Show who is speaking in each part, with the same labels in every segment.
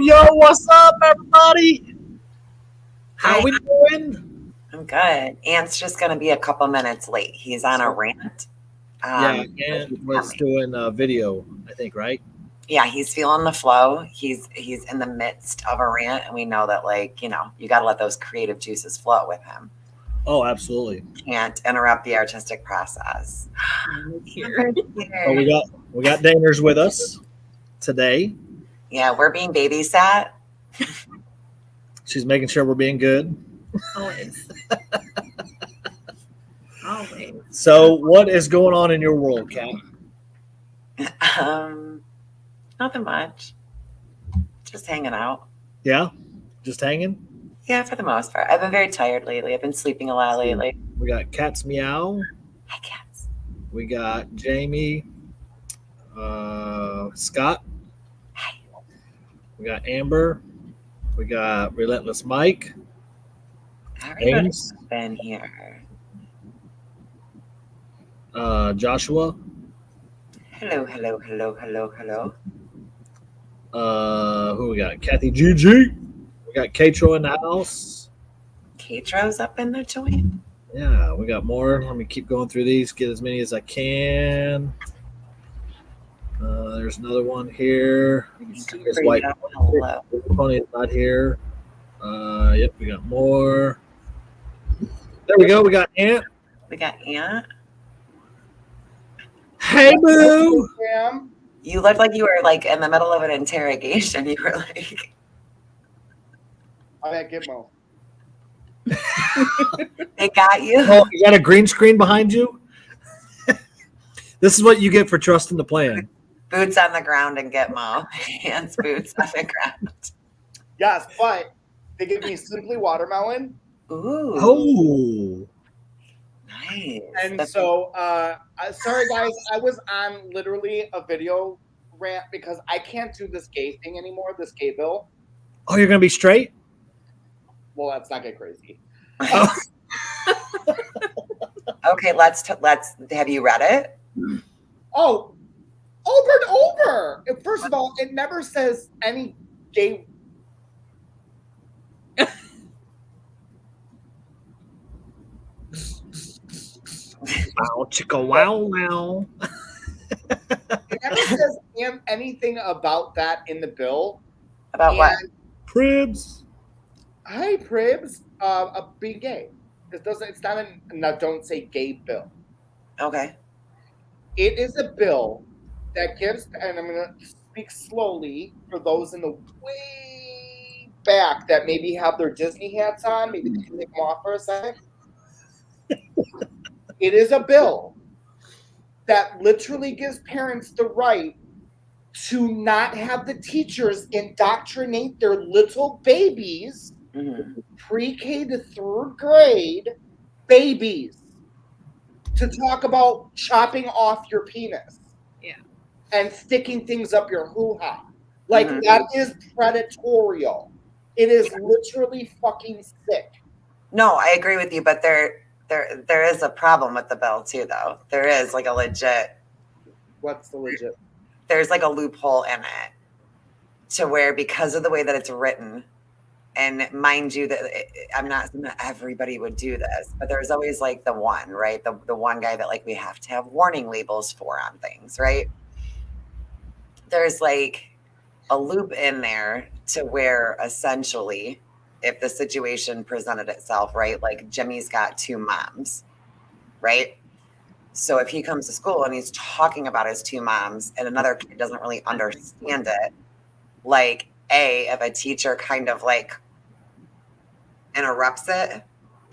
Speaker 1: Yo, what's up, everybody? How we doing?
Speaker 2: I'm good. Ant's just going to be a couple minutes late. He's on a rant.
Speaker 1: Yeah, Ant was doing a video, I think, right?
Speaker 2: Yeah, he's feeling the flow. He's in the midst of a rant, and we know that, like, you got to let those creative juices flow with him.
Speaker 1: Oh, absolutely.
Speaker 2: Can't interrupt the artistic process.
Speaker 1: Well, we got Daners with us today.
Speaker 2: Yeah, we're being babysat.
Speaker 1: She's making sure we're being good.
Speaker 3: Always. Always.
Speaker 1: So, what is going on in your world, Kat?
Speaker 2: Nothing much. Just hanging out.
Speaker 1: Yeah? Just hanging?
Speaker 2: Yeah, for the most part. I've been very tired lately. I've been sleeping a lot lately.
Speaker 1: We got Cat's Meow.
Speaker 2: Hi, cats.
Speaker 1: We got Jamie. Scott.
Speaker 2: Hi.
Speaker 1: We got Amber. We got Relentless Mike.
Speaker 2: Everybody's been here.
Speaker 1: Joshua.
Speaker 2: Hello.
Speaker 1: Who we got? Kathy GG. We got Katro in the house.
Speaker 2: Katro's up in the joint.
Speaker 1: Yeah, we got more. Let me keep going through these, get as many as I can. There's another one here. This white pony is not here. Yep, we got more. There we go. We got Ant.
Speaker 2: We got Ant.
Speaker 1: Hey, boo.
Speaker 2: You looked like you were like in the middle of an interrogation. You were like,
Speaker 4: I'm at Gitmo.
Speaker 2: They got you.
Speaker 1: Oh, you got a green screen behind you? This is what you get for trusting the plan.
Speaker 2: Boots on the ground and Gitmo. Ant's boots on the ground.
Speaker 4: Yes, but they give me Simply Watermelon.
Speaker 2: Ooh.
Speaker 1: Oh.
Speaker 2: Nice.
Speaker 4: And so, sorry guys, I was on literally a video rant because I can't do this gay thing anymore, this gay bill.
Speaker 1: Oh, you're going to be straight?
Speaker 4: Well, let's not get crazy.
Speaker 2: Okay, let's have you read it?
Speaker 4: Oh, over and over. First of all, it never says any gay.
Speaker 1: Wow, chicka wow.
Speaker 4: It never says anything about that in the bill.
Speaker 2: About what?
Speaker 1: Pribs.
Speaker 4: Hi, Pribs. Being gay. It's not a now don't say gay bill.
Speaker 2: Okay.
Speaker 4: It is a bill that gives, and I'm going to speak slowly for those in the way back that maybe have their Disney hats on. Maybe they can take them off for a second. It is a bill that literally gives parents the right to not have the teachers indoctrinate their little babies, pre-K to third grade babies, to talk about chopping off your penis.
Speaker 3: Yeah.
Speaker 4: And sticking things up your hoo-ha. Like, that is predatorial. It is literally fucking sick.
Speaker 2: No, I agree with you, but there is a problem with the bill too, though. There is like a legit.
Speaker 4: What's the legit?
Speaker 2: There's like a loophole in it, to where because of the way that it's written, and mind you that I'm not saying that everybody would do this, but there's always like the one, right? The one guy that like we have to have warning labels for on things, right? There's like a loop in there to where essentially, if the situation presented itself, right? Like Jimmy's got two moms, right? So if he comes to school and he's talking about his two moms and another kid doesn't really understand it, like if a teacher kind of like interrupts it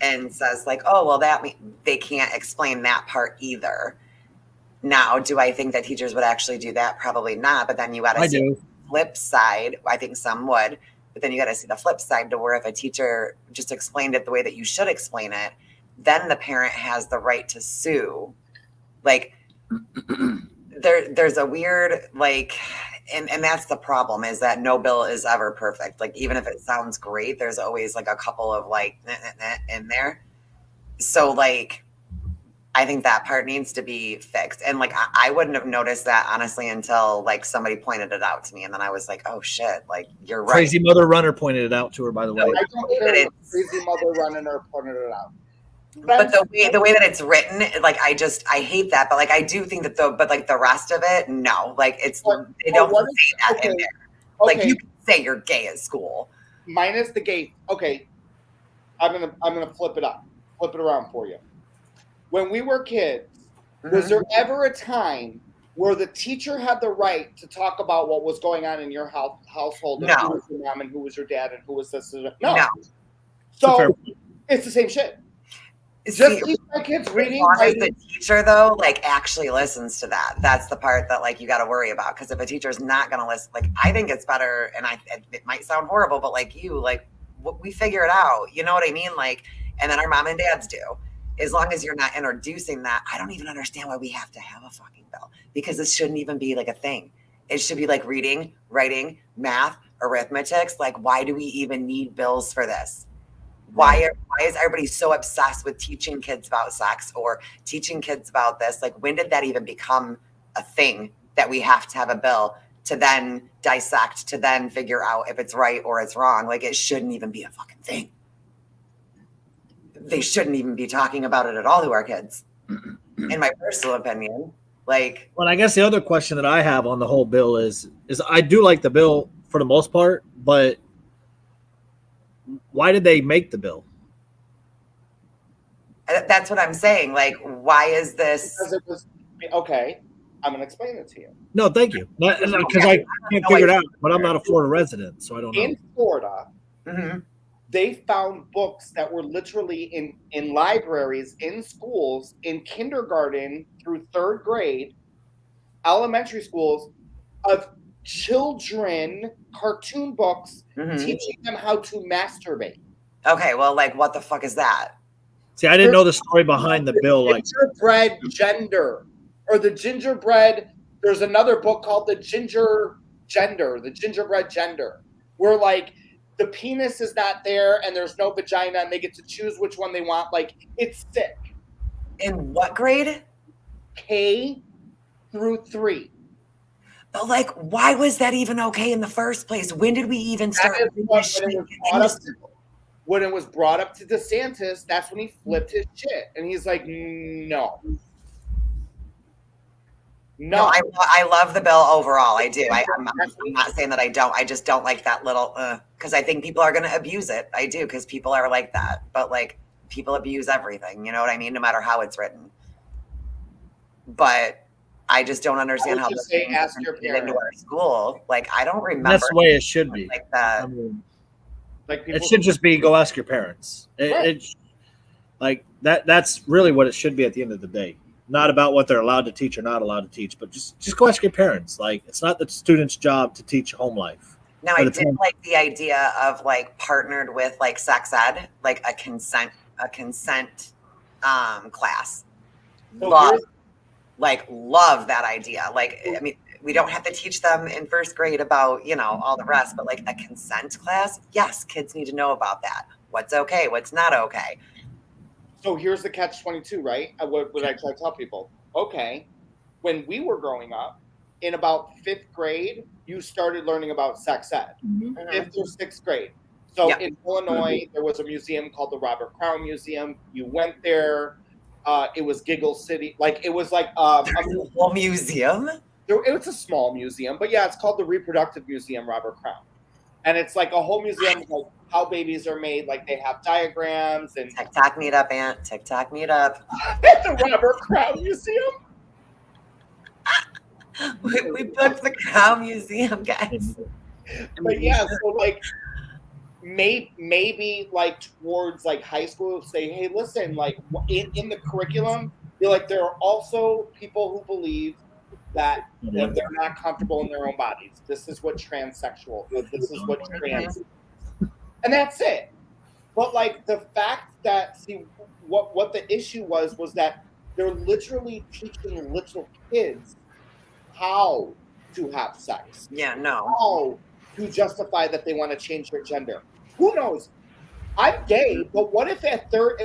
Speaker 2: and says like, oh, well, that they can't explain that part either. Now, do I think that teachers would actually do that? Probably not. But then you got to see the flip side. I think some would. But then you got to see the flip side to where if a teacher just explained it the way that you should explain it, then the parent has the right to sue. Like there's a weird like, and that's the problem, is that no bill is ever perfect. Like even if it sounds great, there's always like a couple of like in there. So like I think that part needs to be fixed. And like I wouldn't have noticed that honestly until like somebody pointed it out to me, and then I was like, oh shit, like you're right.
Speaker 1: Crazy Mother Runner pointed it out to her, by the way.
Speaker 4: I don't care what Crazy Mother Runner or pointed it out.
Speaker 2: But the way that it's written, like I hate that. But like I do think that the rest of it, no, like it's they don't say that in there. Like you can say you're gay at school.
Speaker 4: Minus the gay. Okay, I'm gonna flip it around for you. When we were kids, was there ever a time where the teacher had the right to talk about what was going on in your household?
Speaker 2: No.
Speaker 4: And who was your mom and who was your dad and who was this? No.
Speaker 2: No.
Speaker 4: So it's the same shit. Just keep my kids reading.
Speaker 2: As long as the teacher, though, like actually listens to that. That's the part that like you got to worry about. Because if a teacher's not going to listen, like I think it's better, and it might sound horrible, but like we figure it out. You know what I mean? Like, and then our mom and dads do. As long as you're not introducing that, I don't even understand why we have to have a fucking bill, because this shouldn't even be like a thing. It should be like reading, writing, math, arithmetics. Like, why do we even need bills for this? Why is everybody so obsessed with teaching kids about sex or teaching kids about this? Like, when did that even become a thing that we have to have a bill to then dissect, to then figure out if it's right or it's wrong? Like, it shouldn't even be a fucking thing. They shouldn't even be talking about it at all to our kids, in my personal opinion. Like,
Speaker 1: well, I guess the other question that I have on the whole bill is I do like the bill for the most part, but why did they make the bill?
Speaker 2: That's what I'm saying. Like, why is this?
Speaker 4: Because it was okay. I'm going to explain it to you.
Speaker 1: No, thank you. Because I can't figure it out, but I'm not a Florida resident, so I don't know.
Speaker 4: In Florida, they found books that were literally in libraries, in schools, in kindergarten through third grade, elementary schools, of children cartoon books teaching them how to masturbate.
Speaker 2: Okay, well, like, what the fuck is that?
Speaker 1: See, I didn't know the story behind the bill. Like
Speaker 4: gingerbread gender, or the gingerbread. There's another book called the gingerbread gender, where like the penis is not there and there's no vagina and they get to choose which one they want. Like, it's sick.
Speaker 2: In what grade?
Speaker 4: K through 3.
Speaker 2: But like, why was that even okay in the first place? When did we even start?
Speaker 4: When it was brought up to DeSantis, that's when he flipped his shit. And he's like, no.
Speaker 2: No, I love the bill overall. I do. I'm not saying that I don't. I just don't like that little, because I think people are going to abuse it. I do, because people are like that. But like, people abuse everything. You know what I mean? No matter how it's written. But I just don't understand how this thing
Speaker 4: ask your parents
Speaker 2: into our school. Like, I don't remember.
Speaker 1: That's the way it should be.
Speaker 2: Like that.
Speaker 1: I mean, it should just be go ask your parents. Like that's really what it should be at the end of the day. Not about what they're allowed to teach or not allowed to teach, but just go ask your parents. Like, it's not the student's job to teach home life.
Speaker 2: Now, I did like the idea of like partnered with like sex ed, like a consent class. Love that idea. Like, I mean, we don't have to teach them in first grade about, all the rest, but like a consent class, yes, kids need to know about that. What's okay, what's not okay.
Speaker 4: So here's the catch-22, right? What I try to tell people? Okay, when we were growing up, in about 5th grade, you started learning about sex ed. 5th or 6th grade. So in Illinois, there was a museum called the Robert Crown Museum. You went there. It was Giggle City. Like, it was like a
Speaker 2: whole museum?
Speaker 4: It was a small museum, but yeah, it's called the Reproductive Museum Robert Crown. And it's like a whole museum of like how babies are made. Like, they have diagrams and
Speaker 2: TikTok meetup, Aunt. TikTok meetup.
Speaker 4: At the Robert Crown Museum.
Speaker 2: we booked the Crown Museum, guys.
Speaker 4: But yeah, so like maybe like towards like high school, say, hey, listen, like in the curriculum, you're like, there are also people who believe that they're not comfortable in their own bodies. This is what transsexual is. This is what trans is. And that's it. But like the fact that, see, what the issue was that They're literally teaching little kids how to have sex,
Speaker 2: Yeah, no.
Speaker 4: how to justify that they want to change their gender. Who knows? I'm gay, but what if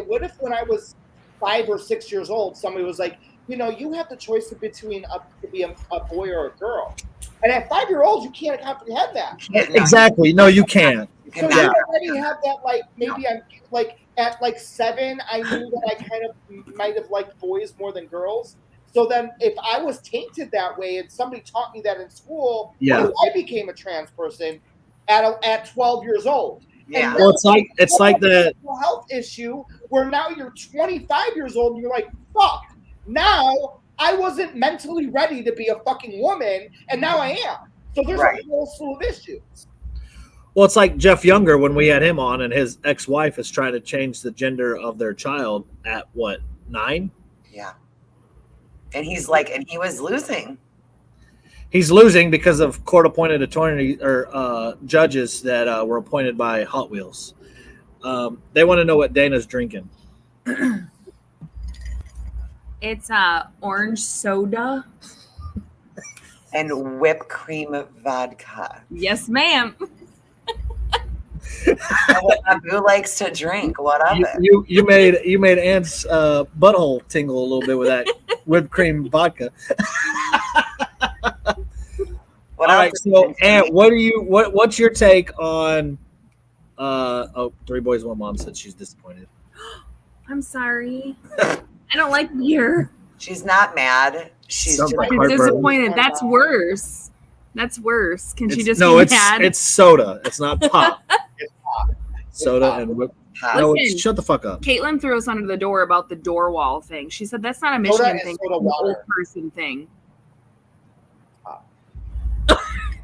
Speaker 4: what if when I was 5 or 6 years old, somebody was like, you have the choice between to be a boy or a girl. And at 5-year-olds, you can't comprehend that.
Speaker 2: No.
Speaker 1: Exactly. No, you can't.
Speaker 4: So
Speaker 2: Yeah.
Speaker 4: you already have that, like, maybe I'm like at like 7, I knew that I kind of might have liked boys more than girls. So then if I was tainted that way and somebody taught me that in school,
Speaker 1: Yeah.
Speaker 4: what if I became a trans person at 12 years old?
Speaker 2: Yeah.
Speaker 1: Well, it's like the
Speaker 4: mental health issue where now you're 25 years old and you're like, fuck, now I wasn't mentally ready to be a fucking woman and now I am. So there's
Speaker 2: Right.
Speaker 4: a whole slew of issues.
Speaker 1: Well, it's like Jeff Younger when we had him on, and his ex-wife is trying to change the gender of their child at what, 9?
Speaker 2: Yeah. And he's like, and he was losing.
Speaker 1: He's losing because of court-appointed attorney or judges that were appointed by Hot Wheels. They want to know what Dana's drinking.
Speaker 3: It's orange soda.
Speaker 2: And whipped cream vodka.
Speaker 3: Yes, ma'am.
Speaker 2: What Abu likes to drink. What of it?
Speaker 1: You made Ant's butthole tingle a little bit with that whipped cream vodka.
Speaker 2: What
Speaker 1: All
Speaker 2: else
Speaker 1: right,
Speaker 2: is
Speaker 1: so
Speaker 2: in
Speaker 1: Ant, what's your take on? Three Boys One Mom said she's disappointed.
Speaker 3: I'm sorry. I don't like beer.
Speaker 2: She's not mad. She's
Speaker 1: Sounds
Speaker 2: just
Speaker 1: like
Speaker 3: She's
Speaker 1: heartburn.
Speaker 3: disappointed. That's worse. That's worse. Can she just
Speaker 1: no,
Speaker 3: be
Speaker 1: it's
Speaker 3: mad?
Speaker 1: it's soda. It's not pop.
Speaker 4: It's pop.
Speaker 1: Soda
Speaker 4: pop.
Speaker 1: and whip.
Speaker 2: hot.
Speaker 1: No,
Speaker 3: Listen.
Speaker 1: shut the fuck up.
Speaker 3: Caitlin threw us under the door about the door wall thing. She said that's not a
Speaker 4: Soda
Speaker 3: Michigan
Speaker 4: and
Speaker 3: thing.
Speaker 4: soda
Speaker 3: It's an
Speaker 4: water.
Speaker 3: old person thing.
Speaker 4: Ah.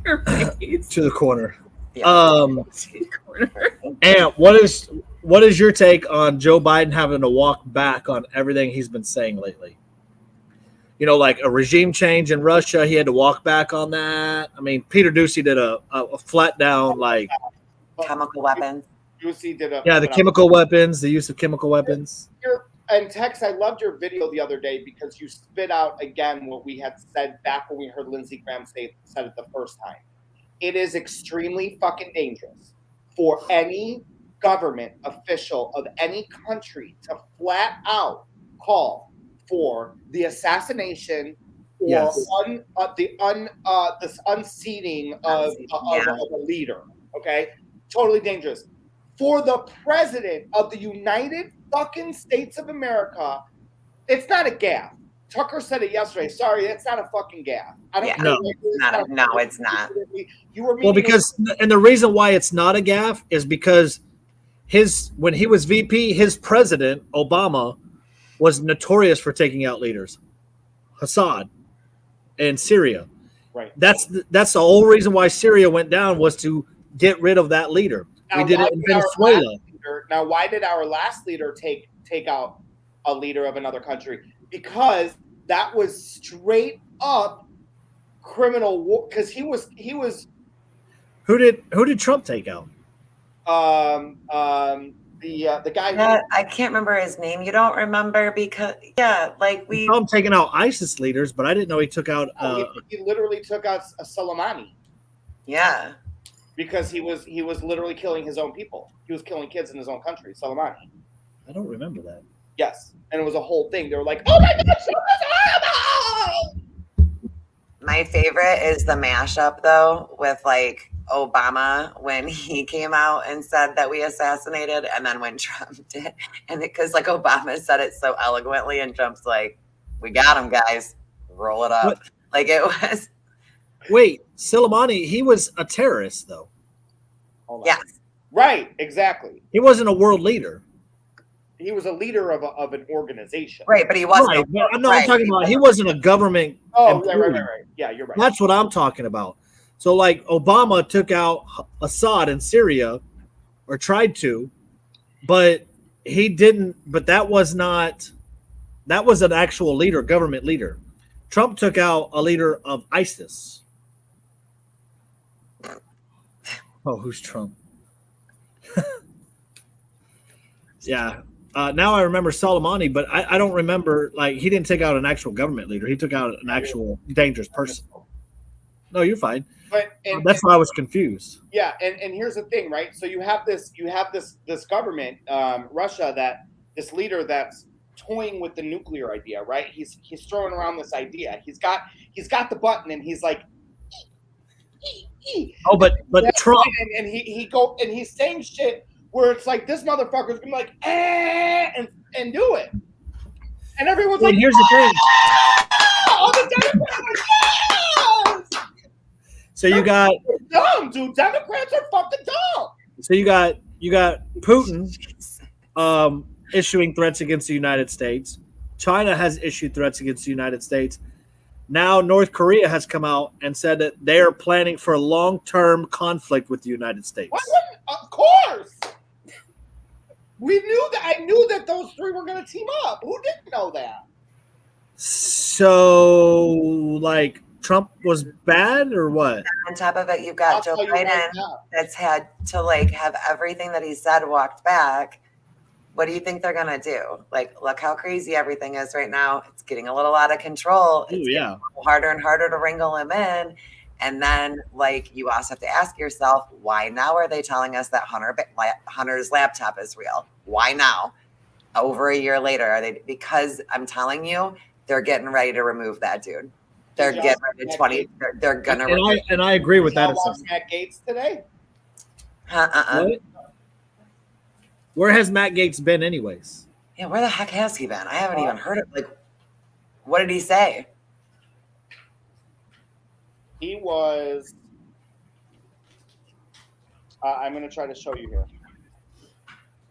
Speaker 3: Her face.
Speaker 1: To the corner.
Speaker 2: Yeah.
Speaker 1: Ant, what is your take on Joe Biden having to walk back on everything he's been saying lately? You know, like a regime change in Russia, he had to walk back on that. I mean, Peter Ducey did a flat down, like,
Speaker 2: Chemical weapons.
Speaker 4: Lucy did a
Speaker 1: the chemical weapons, the use of chemical weapons.
Speaker 4: And Tex, I loved your video the other day because you spit out again what we had said back when we heard Lindsey Graham said it the first time. It is extremely fucking dangerous for any government official of any country to flat out call for the assassination or
Speaker 1: Yes.
Speaker 4: this unseating of a leader. Okay, totally dangerous. For the president of the United fucking States of America, it's not a gaffe. Tucker said it yesterday. Sorry, it's not a fucking gaffe. I don't
Speaker 2: Yeah.
Speaker 4: care.
Speaker 1: No.
Speaker 2: It's not.
Speaker 4: You were
Speaker 1: Well, because and the reason why it's not a gaffe is because when he was VP, his president Obama was notorious for taking out leaders. Assad and Syria.
Speaker 4: right.
Speaker 1: That's the whole reason why Syria went down was to get rid of that leader. We did
Speaker 4: why
Speaker 1: it in
Speaker 4: did our
Speaker 1: Venezuela.
Speaker 4: last leader- Now, why did our last leader take out a leader of another country? Because that was straight up criminal war. Because he was
Speaker 1: Who did Trump take out?
Speaker 4: the guy. Who,
Speaker 2: I can't remember his name. You don't remember because we
Speaker 1: Trump taking out ISIS leaders, but I didn't know he took out.
Speaker 4: he literally took out Soleimani because he was literally killing his own people. He was killing kids in his own country. Soleimani.
Speaker 1: I don't remember that.
Speaker 4: Yes, and it was a whole thing. They were like, "Oh my gosh, it was horrible!"
Speaker 2: my favorite is the mashup though with like Obama when he came out and said that we assassinated, and then when Trump did, and because like Obama said it so eloquently, and Trump's like, "We got him, guys, roll it up."
Speaker 1: What?
Speaker 2: Like it was.
Speaker 1: Wait, Soleimani, he was a terrorist though.
Speaker 4: Hold on.
Speaker 2: Yes.
Speaker 4: Right, exactly.
Speaker 1: He wasn't a world leader.
Speaker 4: He was a leader of an organization.
Speaker 2: Right, but he wasn't.
Speaker 1: Right, but I'm
Speaker 2: right.
Speaker 1: talking about he wasn't a government.
Speaker 4: Oh,
Speaker 1: employee.
Speaker 4: right. Yeah, you're right.
Speaker 1: That's what I'm talking about. So, like, Obama took out Assad in Syria, or tried to, but he didn't. But that was not. That was an actual leader, government leader. Trump took out a leader of ISIS. Oh, who's Trump? Yeah. Now I remember Soleimani, but I don't remember, like, he didn't take out an actual government leader. He took out an actual dangerous person. No, you're fine.
Speaker 4: But
Speaker 1: That's why I was confused.
Speaker 4: yeah, and here's the thing, right? So you have this government, Russia, that this leader that's toying with the nuclear idea, right? He's throwing around this idea. He's got the button, and he's like,
Speaker 1: Oh, but Trump,
Speaker 4: and he's saying shit where it's like this motherfucker's gonna be like, and do it, and everyone's like,
Speaker 1: here's the thing.
Speaker 4: all the Democrats are like, yes!
Speaker 1: So you got
Speaker 4: dumb, dude. Democrats are fucking dumb.
Speaker 1: So you got Putin issuing threats against the United States. China has issued threats against the United States. Now North Korea has come out and said that they are planning for a long-term conflict with the United States.
Speaker 4: Of course. We knew that. I knew that those three were going to team up. Who didn't know that?
Speaker 1: So, like, Trump was bad or what?
Speaker 2: On top of it, you've got Joe Biden that's had to like have everything that he said walked back. What do you think they're gonna do? Like, look how crazy everything is right now. It's getting a little out of control. It's getting harder and harder to wrangle him in. And then, like, you also have to ask yourself, why now are they telling us that Hunter's laptop is real? Why now? Over a year later, are they? Because I'm telling you, they're getting ready to remove that dude. They're getting ready to 20. They're gonna.
Speaker 1: And I agree with that.
Speaker 4: Matt Gaetz today.
Speaker 1: What? Where has Matt Gaetz been, anyways?
Speaker 2: Yeah, where the heck has he been? I haven't even heard of. Like, what did he say?
Speaker 4: He was. I'm going to try to show you here.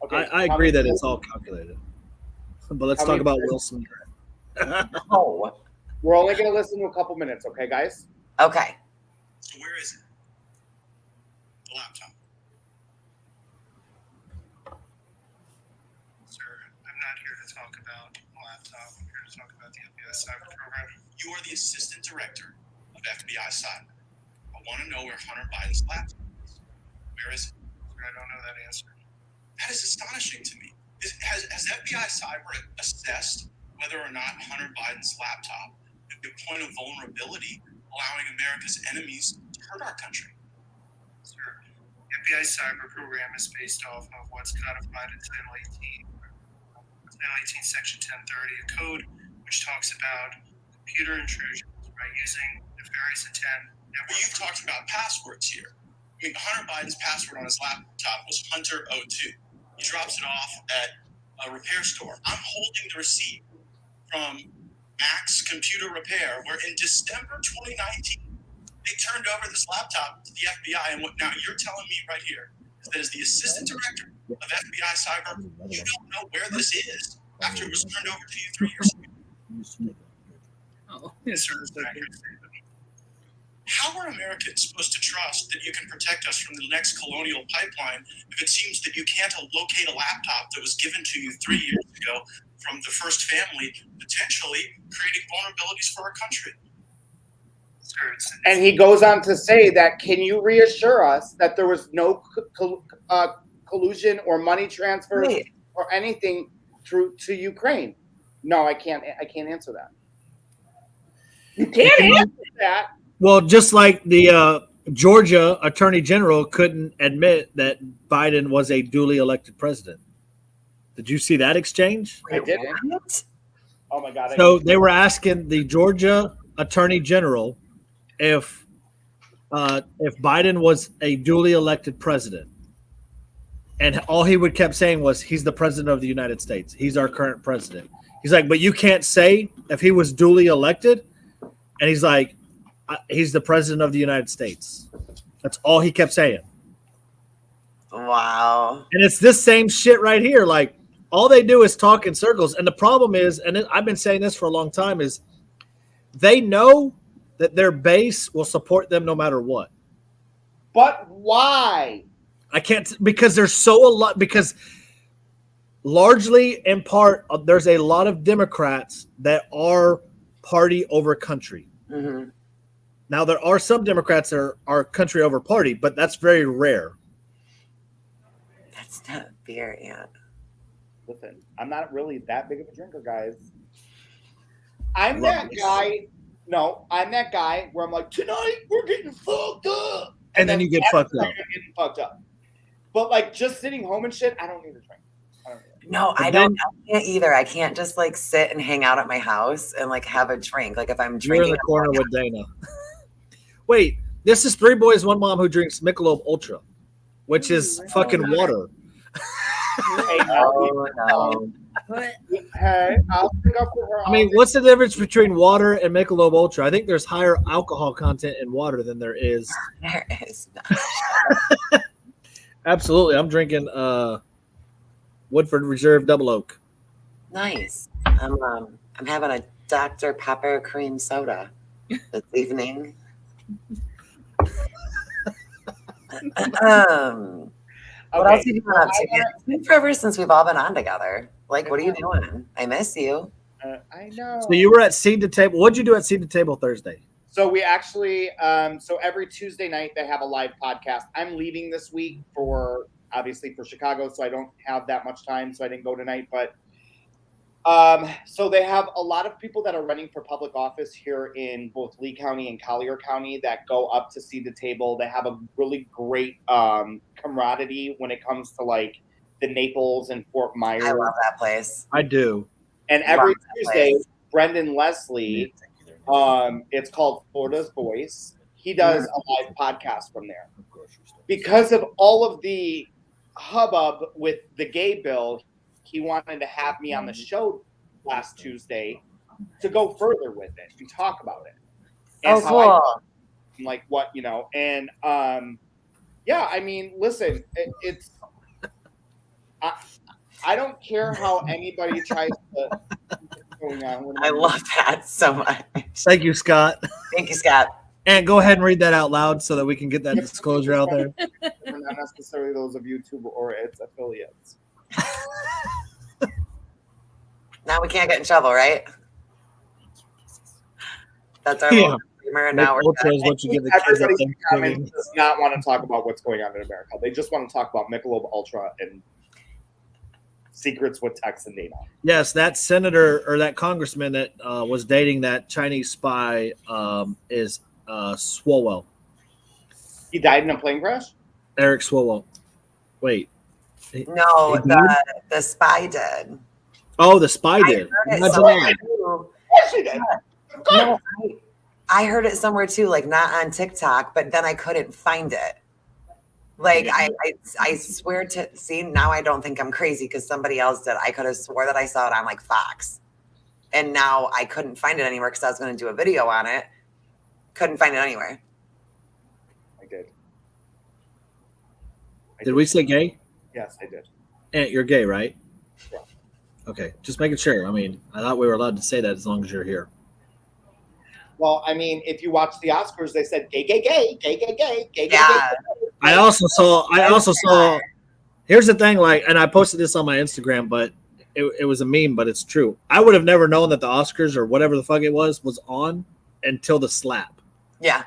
Speaker 4: Okay,
Speaker 1: I agree that it's all calculated, but let's talk about Wilson.
Speaker 2: Oh,
Speaker 4: we're only going to listen to a couple minutes, okay, guys?
Speaker 2: Okay.
Speaker 5: So where is it? The laptop. Sir, I'm not here to talk about the laptop. I'm here to talk about the FBI cyber program. You are the assistant director of FBI cyber. I want to know where Hunter Biden's laptop is. Where is it? I don't know that answer. That is astonishing to me. Has FBI cyber assessed whether or not Hunter Biden's laptop would be a point of vulnerability, allowing America's enemies to hurt our country? Sir, the FBI cyber program is based off of what's codified in Title 18, Section 1030, a code which talks about computer intrusions by using nefarious intent. Now, you've talked about passwords here. I mean, Hunter Biden's password on his laptop was Hunter02. He drops it off at a repair store. I'm holding the receipt from Max Computer Repair, where in December 2019, they turned over this laptop to the FBI. And what now you're telling me right here is that as the assistant director of FBI cyber, you don't know where this is after it was turned over to you 3 years ago.
Speaker 3: Oh.
Speaker 5: Yes, sir. That's an accurate statement. How are Americans supposed to trust that you can protect us from the next colonial pipeline if it seems that you can't locate a laptop that was given to you 3 years ago from the first family, potentially creating vulnerabilities for our country?
Speaker 4: And he goes on to say that, can you reassure us that there was no collusion or money transfers or anything through to Ukraine? No, I can't answer that. You can't answer that.
Speaker 1: Well, just like the Georgia Attorney General couldn't admit that Biden was a duly elected president. Did you see that exchange?
Speaker 4: I didn't. Oh my God!
Speaker 1: So they were asking the Georgia Attorney General if Biden was a duly elected president, and all he would kept saying was, "He's the president of the United States. He's our current president." He's like, "But you can't say if he was duly elected," and he's like, "He's the president of the United States." That's all he kept saying.
Speaker 2: Wow.
Speaker 1: And it's this same shit right here. Like, all they do is talk in circles. And the problem is, and I've been saying this for a long time, is they know that their base will support them no matter what.
Speaker 4: But why?
Speaker 1: I can't, because there's so a lot, because largely in part, there's a lot of Democrats that are party over country.
Speaker 2: Mm-hmm.
Speaker 1: Now, there are some Democrats that are country over party, but that's very rare.
Speaker 2: That's not fair, yeah.
Speaker 4: listen, I'm not really that big of a drinker, guys. I'm
Speaker 1: Love
Speaker 4: that
Speaker 1: this.
Speaker 4: guy. No, I'm that guy where I'm like, tonight we're getting fucked up.
Speaker 1: And then you get
Speaker 4: after
Speaker 1: fucked
Speaker 4: that,
Speaker 1: up.
Speaker 4: I'm getting fucked up. But like just sitting home and shit, I don't need a drink. I don't need it.
Speaker 2: No,
Speaker 1: But
Speaker 2: I don't. I can't either. I can't just like sit and hang out at my house and like have a drink. Like if I'm
Speaker 1: You're in
Speaker 2: drinking,
Speaker 1: the corner with Dana. Wait, this is 3 Boys, 1 Mom who drinks Michelob Ultra, which is fucking water.
Speaker 4: Hey,
Speaker 2: oh no,
Speaker 3: But
Speaker 4: hey, I'll pick up with her.
Speaker 1: I mean, what's the difference between water and Michelob Ultra? I think there's higher alcohol content in water than there is.
Speaker 2: there is not.
Speaker 1: Absolutely. I'm drinking Woodford Reserve Double Oak.
Speaker 2: Nice. I'm having a Dr. Pepper cream soda this evening. What else have you been up to? It's been forever since we've all been on together. Like, what are you doing? I miss you.
Speaker 4: I know.
Speaker 1: So you were at Seed to Table. What'd you do at Seed to Table Thursday?
Speaker 4: So we actually, so every Tuesday night they have a live podcast. I'm leaving this week for Chicago, so I don't have that much time, so I didn't go tonight. But so they have a lot of people that are running for public office here in both Lee County and Collier County that go up to see the table. They have a really great camaraderie when it comes to like the Naples and Fort Myers.
Speaker 2: I love that place.
Speaker 1: I do.
Speaker 4: And every
Speaker 2: Love that
Speaker 4: Tuesday,
Speaker 2: place.
Speaker 4: Brendan Leslie, it's called Florida's Voice. He does a live podcast from there. Because of all of the hubbub with the gay bill, he wanted to have me on the show last Tuesday to go further with it and talk about it. And
Speaker 2: Oh,
Speaker 4: how I-
Speaker 2: cool.
Speaker 4: like what, and yeah, I mean, listen, it's I don't care how anybody tries to what's going on.
Speaker 2: I love that so much.
Speaker 1: Thank you, Scott.
Speaker 2: Thank you, Scott.
Speaker 1: And go ahead and read that out loud so that we can get that disclosure out there.
Speaker 4: We're not necessarily those of YouTube or its affiliates.
Speaker 2: Now we can't get in trouble, right? That's our
Speaker 1: Yeah.
Speaker 2: little disclaimer, and now we're
Speaker 1: Ultra is what you give the kids at
Speaker 4: Everybody in the
Speaker 1: Thanksgiving.
Speaker 4: comments does not want to talk about what's going on in America. They just want to talk about Michelob Ultra and secrets with Tex and Dana.
Speaker 1: Yes, that senator or that congressman that was dating that Chinese spy is Swalwell.
Speaker 4: He died in a plane crash?
Speaker 1: Eric Swalwell. Wait.
Speaker 2: no,
Speaker 1: He
Speaker 2: the spy did.
Speaker 1: Oh, the spy did.
Speaker 2: I heard it
Speaker 1: Imagine
Speaker 2: somewhere
Speaker 1: that.
Speaker 2: too.
Speaker 4: Yes, he did.
Speaker 2: No, I heard it somewhere too, like not on TikTok, but then I couldn't find it. Like I swear to see now I don't think I'm crazy because somebody else did. I could have swore that I saw it on like Fox, and now I couldn't find it anywhere because I was going to do a video on it. Couldn't find it anywhere.
Speaker 4: I did.
Speaker 1: Did we say gay?
Speaker 4: Yes, I did.
Speaker 1: Aunt, you're gay, right?
Speaker 4: Yeah.
Speaker 1: Okay, just making sure. I mean, I thought we were allowed to say that as long as you're here.
Speaker 4: Well, I mean, if you watch the Oscars, they said gay, gay, gay, gay, gay, gay, gay,
Speaker 2: Yeah.
Speaker 4: gay.
Speaker 1: I also saw. Here's the thing, like, and I posted this on my Instagram, but it was a meme, but it's true. I would have never known that the Oscars or whatever the fuck it was on until the slap.
Speaker 2: Yeah.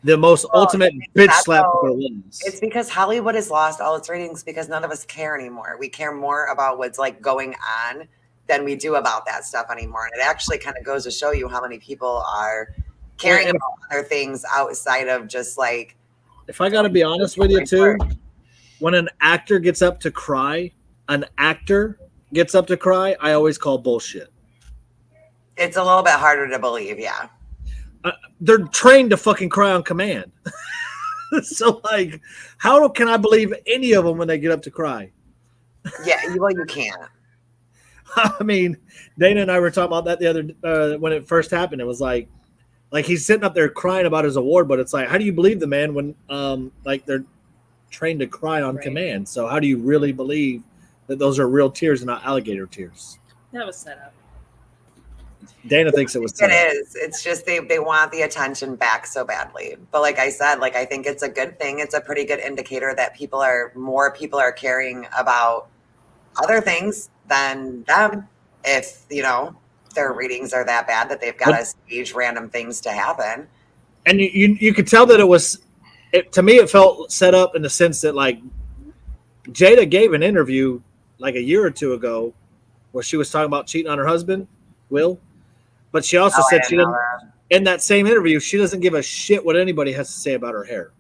Speaker 1: The most ultimate bitch
Speaker 2: that's
Speaker 1: slap
Speaker 2: how-
Speaker 1: there was.
Speaker 2: It's because Hollywood has lost all its ratings because none of us care anymore. We care more about what's like going on than we do about that stuff anymore. And it actually kind of goes to show you how many people are caring
Speaker 1: And-
Speaker 2: about other things outside of just like,
Speaker 1: If I got to be honest with you too, when an actor gets up to cry, I always call bullshit.
Speaker 2: it's a little bit harder to believe. Yeah.
Speaker 1: They're trained to fucking cry on command. So, like, how can I believe any of them when they get up to cry?
Speaker 2: Yeah. Well, you can't.
Speaker 1: I mean, Dana and I were talking about that the other when it first happened. It was like he's sitting up there crying about his award, but it's like, how do you believe the man when like they're trained to cry on command? So how do you really believe that those are real tears and not alligator tears?
Speaker 3: that was set up.
Speaker 1: Dana thinks it was.
Speaker 2: It is. It's just they want the attention back so badly. But like I said, like I think it's a good thing. It's a pretty good indicator that more people are caring about other things than them. If their ratings are that bad that they've got to stage random things to happen.
Speaker 1: And you could tell that it was. To me, it felt set up in the sense that like Jada gave an interview like a year or two ago where she was talking about cheating on her husband, Will. But she also
Speaker 2: Oh, I
Speaker 1: said
Speaker 2: didn't
Speaker 1: she
Speaker 2: know
Speaker 1: didn't.
Speaker 2: that.
Speaker 1: In that same interview, she doesn't give a shit what anybody has to say about her hair.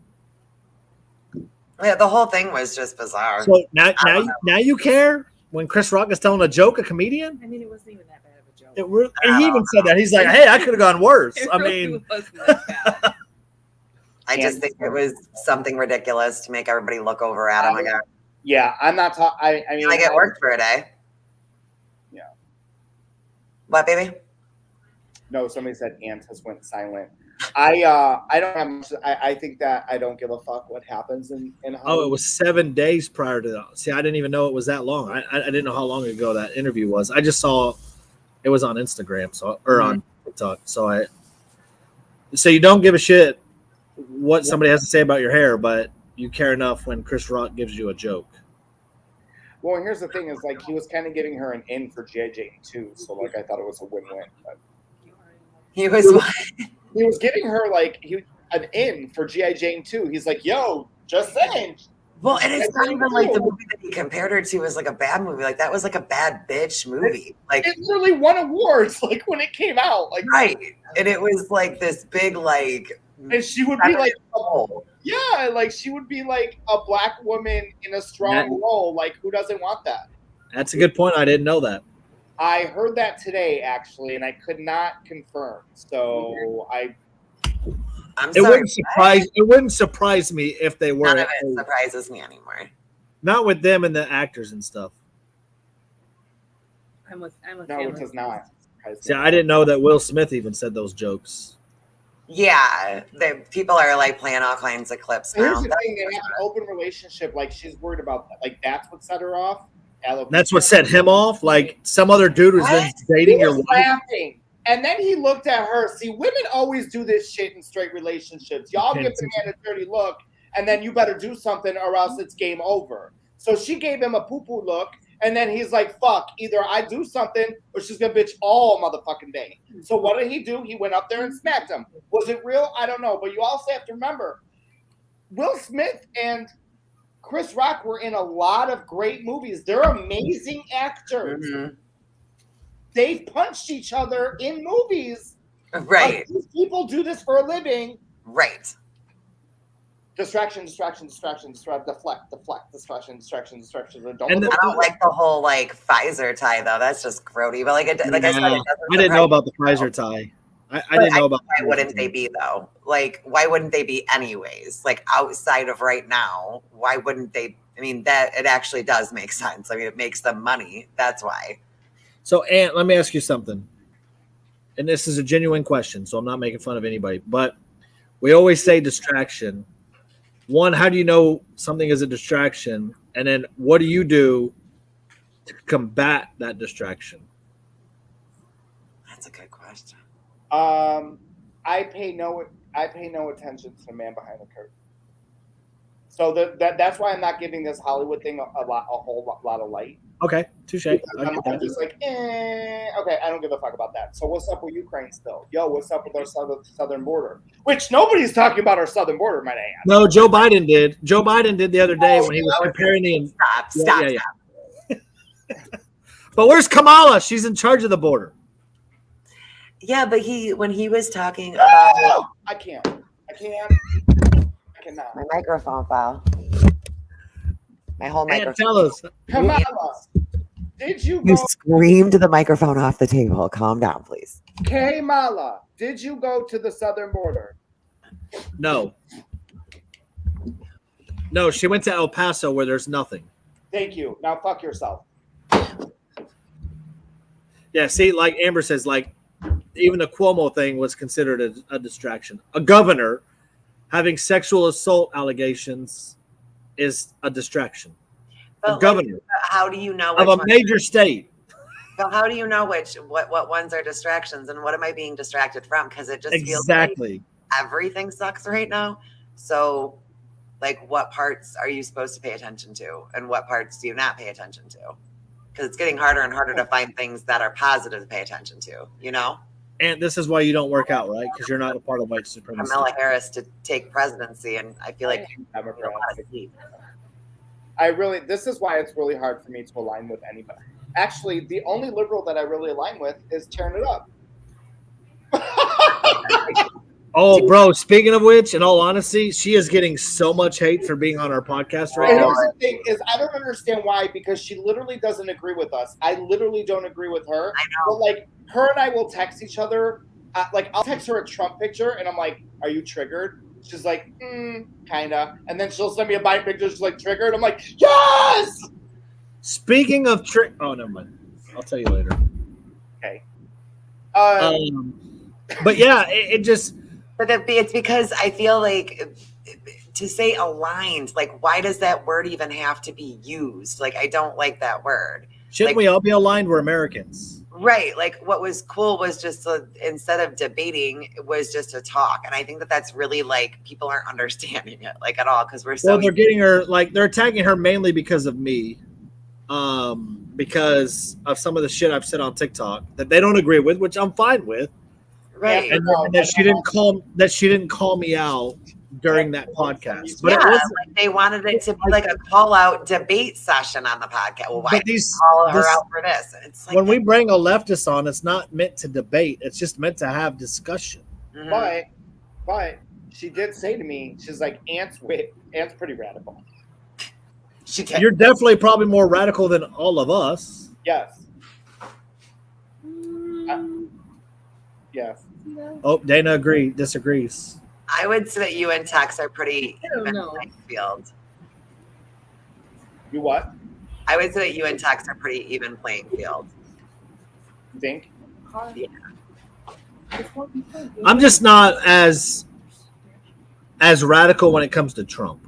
Speaker 2: Yeah, the whole thing was just bizarre.
Speaker 1: So now,
Speaker 2: I don't
Speaker 1: now you care when Chris Rock is telling a joke, a comedian.
Speaker 3: I mean, it wasn't even that bad of a joke.
Speaker 1: It really, and he even said that. He's like, "Hey, I could have gone worse."
Speaker 3: It
Speaker 1: I
Speaker 3: really
Speaker 1: mean,
Speaker 3: wasn't that bad.
Speaker 2: I just think it was something ridiculous to make everybody look over at him. Again.
Speaker 4: Yeah, I'm not talking. I mean,
Speaker 2: Like it worked for a day.
Speaker 4: Yeah.
Speaker 2: What, baby?
Speaker 4: No, somebody said Ant has went silent. I don't have much. I think that I don't give a fuck what happens in Hollywood.
Speaker 1: oh, it was 7 days prior to that. See, I didn't even know it was that long. I didn't know how long ago that interview was. I just saw it was on Instagram, or on TikTok. So you don't give a shit what somebody has to say about your hair, but you care enough when Chris Rock gives you a joke.
Speaker 4: Well, and here's the thing: is like he was kind of giving her an in for G.I. Jane too. So like I thought it was a win-win. But
Speaker 2: He was
Speaker 4: he was giving her like an in for G.I. Jane too. He's like, "Yo, just saying."
Speaker 2: well, and it's not even like the movie that he compared her to was like a bad movie. Like that was like a bad bitch movie. Like
Speaker 4: It literally won awards like when it came out. Like
Speaker 2: right, and it was like this big like.
Speaker 4: and she would be like,
Speaker 2: Oh,
Speaker 4: yeah, like she would be like a black woman in a strong role. Like who doesn't want that?
Speaker 1: That's a good point. I didn't know that.
Speaker 4: I heard that today actually, and I could not confirm. So
Speaker 2: I'm
Speaker 1: It
Speaker 2: sorry.
Speaker 1: wouldn't surprise me if they were.
Speaker 2: None of it surprises me anymore.
Speaker 1: Not with them and the actors and stuff.
Speaker 3: I'm with
Speaker 4: no,
Speaker 3: him.
Speaker 4: it does not.
Speaker 1: See, I didn't know that Will Smith even said those jokes.
Speaker 2: Yeah, the people are like playing all kinds of clips now.
Speaker 4: Here's the thing: they have an open relationship. Like she's worried about that. Like that's what set her off.
Speaker 1: That's what set him off. Like some other dude who's been dating
Speaker 4: He
Speaker 1: your
Speaker 4: was
Speaker 1: wife.
Speaker 4: laughing. And then he looked at her. See, women always do this shit in straight relationships. Y'all give the man a dirty look, and then you better do something or else it's game over. So she gave him a poo-poo look, and then he's like, fuck, either I do something or she's gonna bitch all motherfucking day. So what did he do? He went up there and smacked him. Was it real? I don't know. But you also have to remember, Will Smith and Chris Rock were in a lot of great movies. They're amazing actors.
Speaker 2: Mhm.
Speaker 4: They've punched each other in movies.
Speaker 2: Right,
Speaker 4: Like, these people do this for a living.
Speaker 2: right.
Speaker 4: Distraction, deflect, distraction.
Speaker 1: And
Speaker 2: I don't like the whole like Pfizer tie though. That's just grody. But like I said, it doesn't
Speaker 1: I didn't know about the Pfizer tie. I didn't know about.
Speaker 2: Why wouldn't they be though? Like, why wouldn't they be anyways? Like outside of right now, why wouldn't they? I mean, that it actually does make sense. I mean, it makes them money. That's why.
Speaker 1: So, Ant, let me ask you something. And this is a genuine question, so I'm not making fun of anybody. But we always say distraction. One, how do you know something is a distraction? And then what do you do to combat that distraction?
Speaker 2: That's a good question.
Speaker 4: I pay no attention to the man behind the curtain. So that's why I'm not giving this Hollywood thing a whole lot of light.
Speaker 1: Okay, touche.
Speaker 4: I'm just like, okay, I don't give a fuck about that. So what's up with Ukraine still? Yo, what's up with our southern border? Which nobody's talking about our southern border, might I add.
Speaker 1: No, Joe Biden did. Joe Biden did the other day when he was comparing the.
Speaker 2: Stop.
Speaker 1: But where's Kamala? She's in charge of the border.
Speaker 2: Yeah, but when he was talking about
Speaker 4: I cannot.
Speaker 2: my microphone file, my whole
Speaker 1: Ant,
Speaker 2: microphone.
Speaker 1: tell us.
Speaker 4: Kamala, did you
Speaker 2: You
Speaker 4: go?
Speaker 2: screamed the microphone off the table. Calm down, please.
Speaker 4: Kamala, did you go to the southern border?
Speaker 1: No. No, she went to El Paso where there's nothing.
Speaker 4: Thank you. Now fuck yourself.
Speaker 1: Yeah, see, like Amber says, like even the Cuomo thing was considered a distraction. A governor having sexual assault allegations is a distraction. A governor
Speaker 2: How do you know
Speaker 1: of a
Speaker 2: which
Speaker 1: major state.
Speaker 2: So how do you know what ones are distractions and what am I being distracted from? Because it just feels
Speaker 1: Exactly.
Speaker 2: like everything sucks right now. So, like, what parts are you supposed to pay attention to, and what parts do you not pay attention to? Because it's getting harder and harder to find things that are positive to pay attention to. You know,
Speaker 1: And this is why you don't work out, right? Because you're not a part of white supremacy.
Speaker 2: Kamala Harris to take presidency, and I feel like
Speaker 4: I'm a
Speaker 2: a lot of heat.
Speaker 4: this is why it's really hard for me to align with anybody. Actually, the only liberal that I really align with is tearing it up.
Speaker 1: Oh, bro, speaking of which, in all honesty, she is getting so much hate for being on our podcast right
Speaker 4: And
Speaker 1: now.
Speaker 4: here's the thing is I don't understand why, because she literally doesn't agree with us. I literally don't agree with her.
Speaker 2: I
Speaker 4: But
Speaker 2: know.
Speaker 4: like her and I will text each other. Like I'll text her a Trump picture and I'm like, "Are you triggered?" She's like, "Kinda." And then she'll send me a Biden picture. She's like, "Triggered." I'm like, "Yes."
Speaker 1: Speaking of oh, never mind. I'll tell you later.
Speaker 4: Okay.
Speaker 1: But yeah, it just
Speaker 2: But it's because I feel like to say aligned, like, why does that word even have to be used? Like, I don't like that word.
Speaker 1: shouldn't we all be aligned? We're Americans.
Speaker 2: Right. Like, what was cool was just instead of debating, it was just a talk. And I think that that's really like people aren't understanding it like at all because we're so.
Speaker 1: Well, they're getting her like they're attacking her mainly because of me, because of some of the shit I've said on TikTok that they don't agree with, which I'm fine with.
Speaker 2: Right.
Speaker 1: And that she didn't call me out during that podcast. But
Speaker 2: yeah,
Speaker 1: it wasn't,
Speaker 2: like they wanted it to be like a call out debate session on the podcast. Well, why
Speaker 1: but
Speaker 2: did you
Speaker 1: these
Speaker 2: call her out for this? And it's like
Speaker 1: when we bring a leftist on, it's not meant to debate. It's just meant to have discussion.
Speaker 2: Mhm.
Speaker 4: But she did say to me, she's like, Ant's pretty radical.
Speaker 2: She did.
Speaker 1: You're definitely probably more radical than all of us.
Speaker 4: Yes.
Speaker 3: Mm,
Speaker 4: Yes.
Speaker 1: Oh, Dana disagrees.
Speaker 2: I would say that you and Tex are pretty
Speaker 3: I don't
Speaker 2: even
Speaker 3: know.
Speaker 2: playing field.
Speaker 4: You what?
Speaker 2: I would say that you and Tex are pretty even playing field.
Speaker 4: You think?
Speaker 1: I'm just not as radical when it comes to Trump.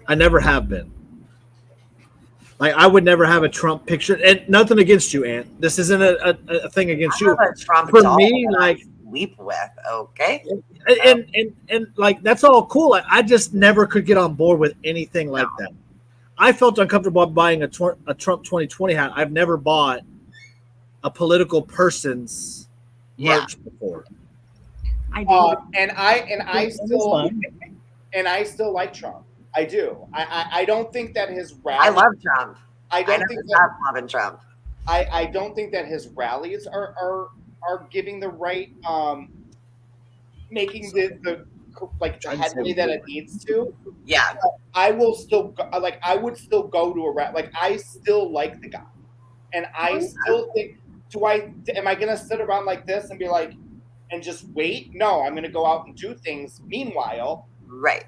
Speaker 1: I never have been. Like I would never have a Trump picture, and nothing against you, Ant. This isn't a thing against
Speaker 2: I
Speaker 1: you.
Speaker 2: have a Trump
Speaker 1: For
Speaker 2: doll
Speaker 1: me,
Speaker 2: that I
Speaker 1: like,
Speaker 2: sleep with, okay?
Speaker 1: and like that's all cool. I just never could get on board with anything like that. I felt uncomfortable buying a Trump 2020 hat. I've never bought a political person's
Speaker 2: Yeah.
Speaker 1: merch before.
Speaker 3: I do.
Speaker 4: And I still like Trump. I do. I don't think that his rally.
Speaker 2: I love Trump.
Speaker 4: I
Speaker 2: I
Speaker 4: don't
Speaker 2: never
Speaker 4: think that.
Speaker 2: stopped loving Trump.
Speaker 4: I don't think that his rallies are giving the right making the like the headway that it needs to.
Speaker 2: Yeah.
Speaker 4: I will still like I would still go to a rally. Like I still like the guy, and I still think. Am I gonna sit around like this and be like and just wait? No, I'm gonna go out and do things. Meanwhile,
Speaker 2: Right.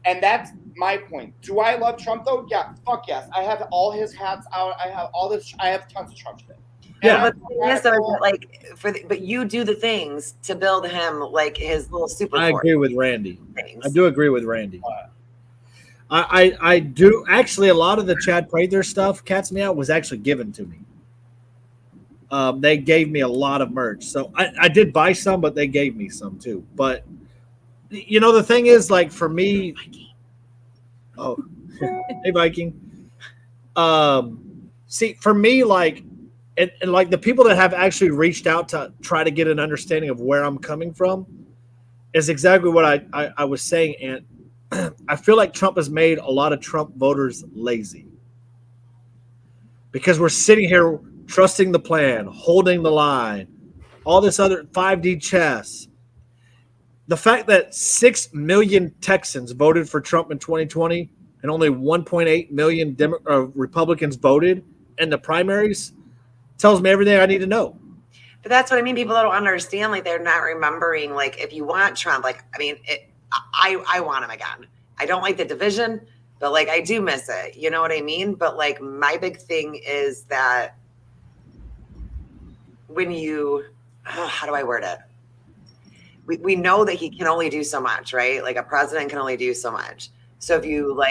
Speaker 4: and that's my point. Do I love Trump though? Yeah, fuck yes. I have all his hats out. I have all this. I have tons of Trump shit.
Speaker 1: Yeah.
Speaker 2: But the thing is, though, is that, like but you do the things to build him like his little super
Speaker 1: I
Speaker 2: force
Speaker 1: agree with Randy.
Speaker 2: things.
Speaker 1: I do agree with Randy. I do actually. A lot of the Chad Prather stuff, Cat's Meow, was actually given to me. They gave me a lot of merch, so I did buy some, but they gave me some too. But you know, the thing is, like for me, oh, hey Viking. See, for me, like, and like the people that have actually reached out to try to get an understanding of where I'm coming from is exactly what I was saying, and I feel like Trump has made a lot of Trump voters lazy because we're sitting here trusting the plan, holding the line, all this other 5D chess. The fact that 6 million Texans voted for Trump in 2020 and only 1.8 million Republicans voted in the primaries tells me everything I need to know.
Speaker 2: But that's what I mean. People don't understand. Like they're not remembering. Like if you want Trump, like I mean, I want him again. I don't like the division, but like I do miss it. You know what I mean? But like my big thing is that when you, how do I word it? We know that he can only do so much, right? Like a president can only do so much. So if you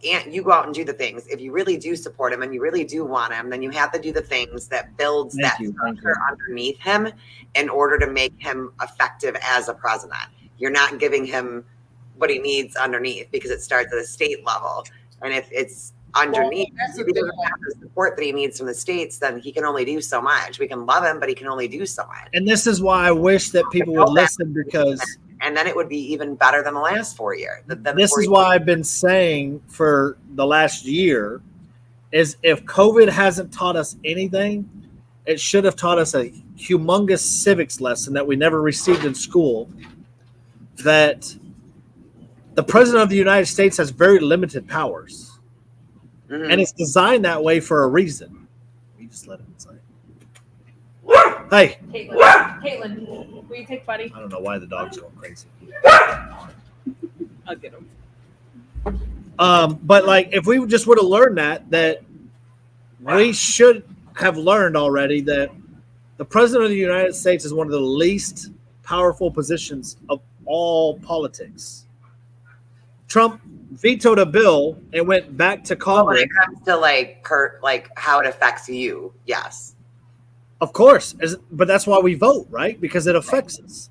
Speaker 2: you go out and do the things, if you really do support him and you really do want him, then you have to do the things that builds that structure underneath him in order to make him effective as a president. You're not giving him what he needs underneath because it starts at a state level. And if it's underneath, if he doesn't have the support that he needs from the states, then he can only do so much. We can love him, but he can only do so much.
Speaker 1: And this is why I wish that people would listen, because
Speaker 2: and then it would be even better than the last 4 years.
Speaker 1: This is why I've been saying for the last year is if COVID hasn't taught us anything, it should have taught us a humongous civics lesson that we never received in school, that the president of the United States has very limited powers.
Speaker 2: Mhm.
Speaker 1: And it's designed that way for a reason. We just let him inside. Hey,
Speaker 3: Caitlin, will you take Buddy?
Speaker 1: I don't know why the dog's going crazy.
Speaker 3: I'll get him.
Speaker 1: But like, if we just would have learned that we should have learned already that the president of the United States is one of the least powerful positions of all politics. Trump vetoed a bill and went back to
Speaker 2: When
Speaker 1: Congress.
Speaker 2: it comes to like how it affects you, yes.
Speaker 1: Of course, but that's why we vote, right? Because it affects us.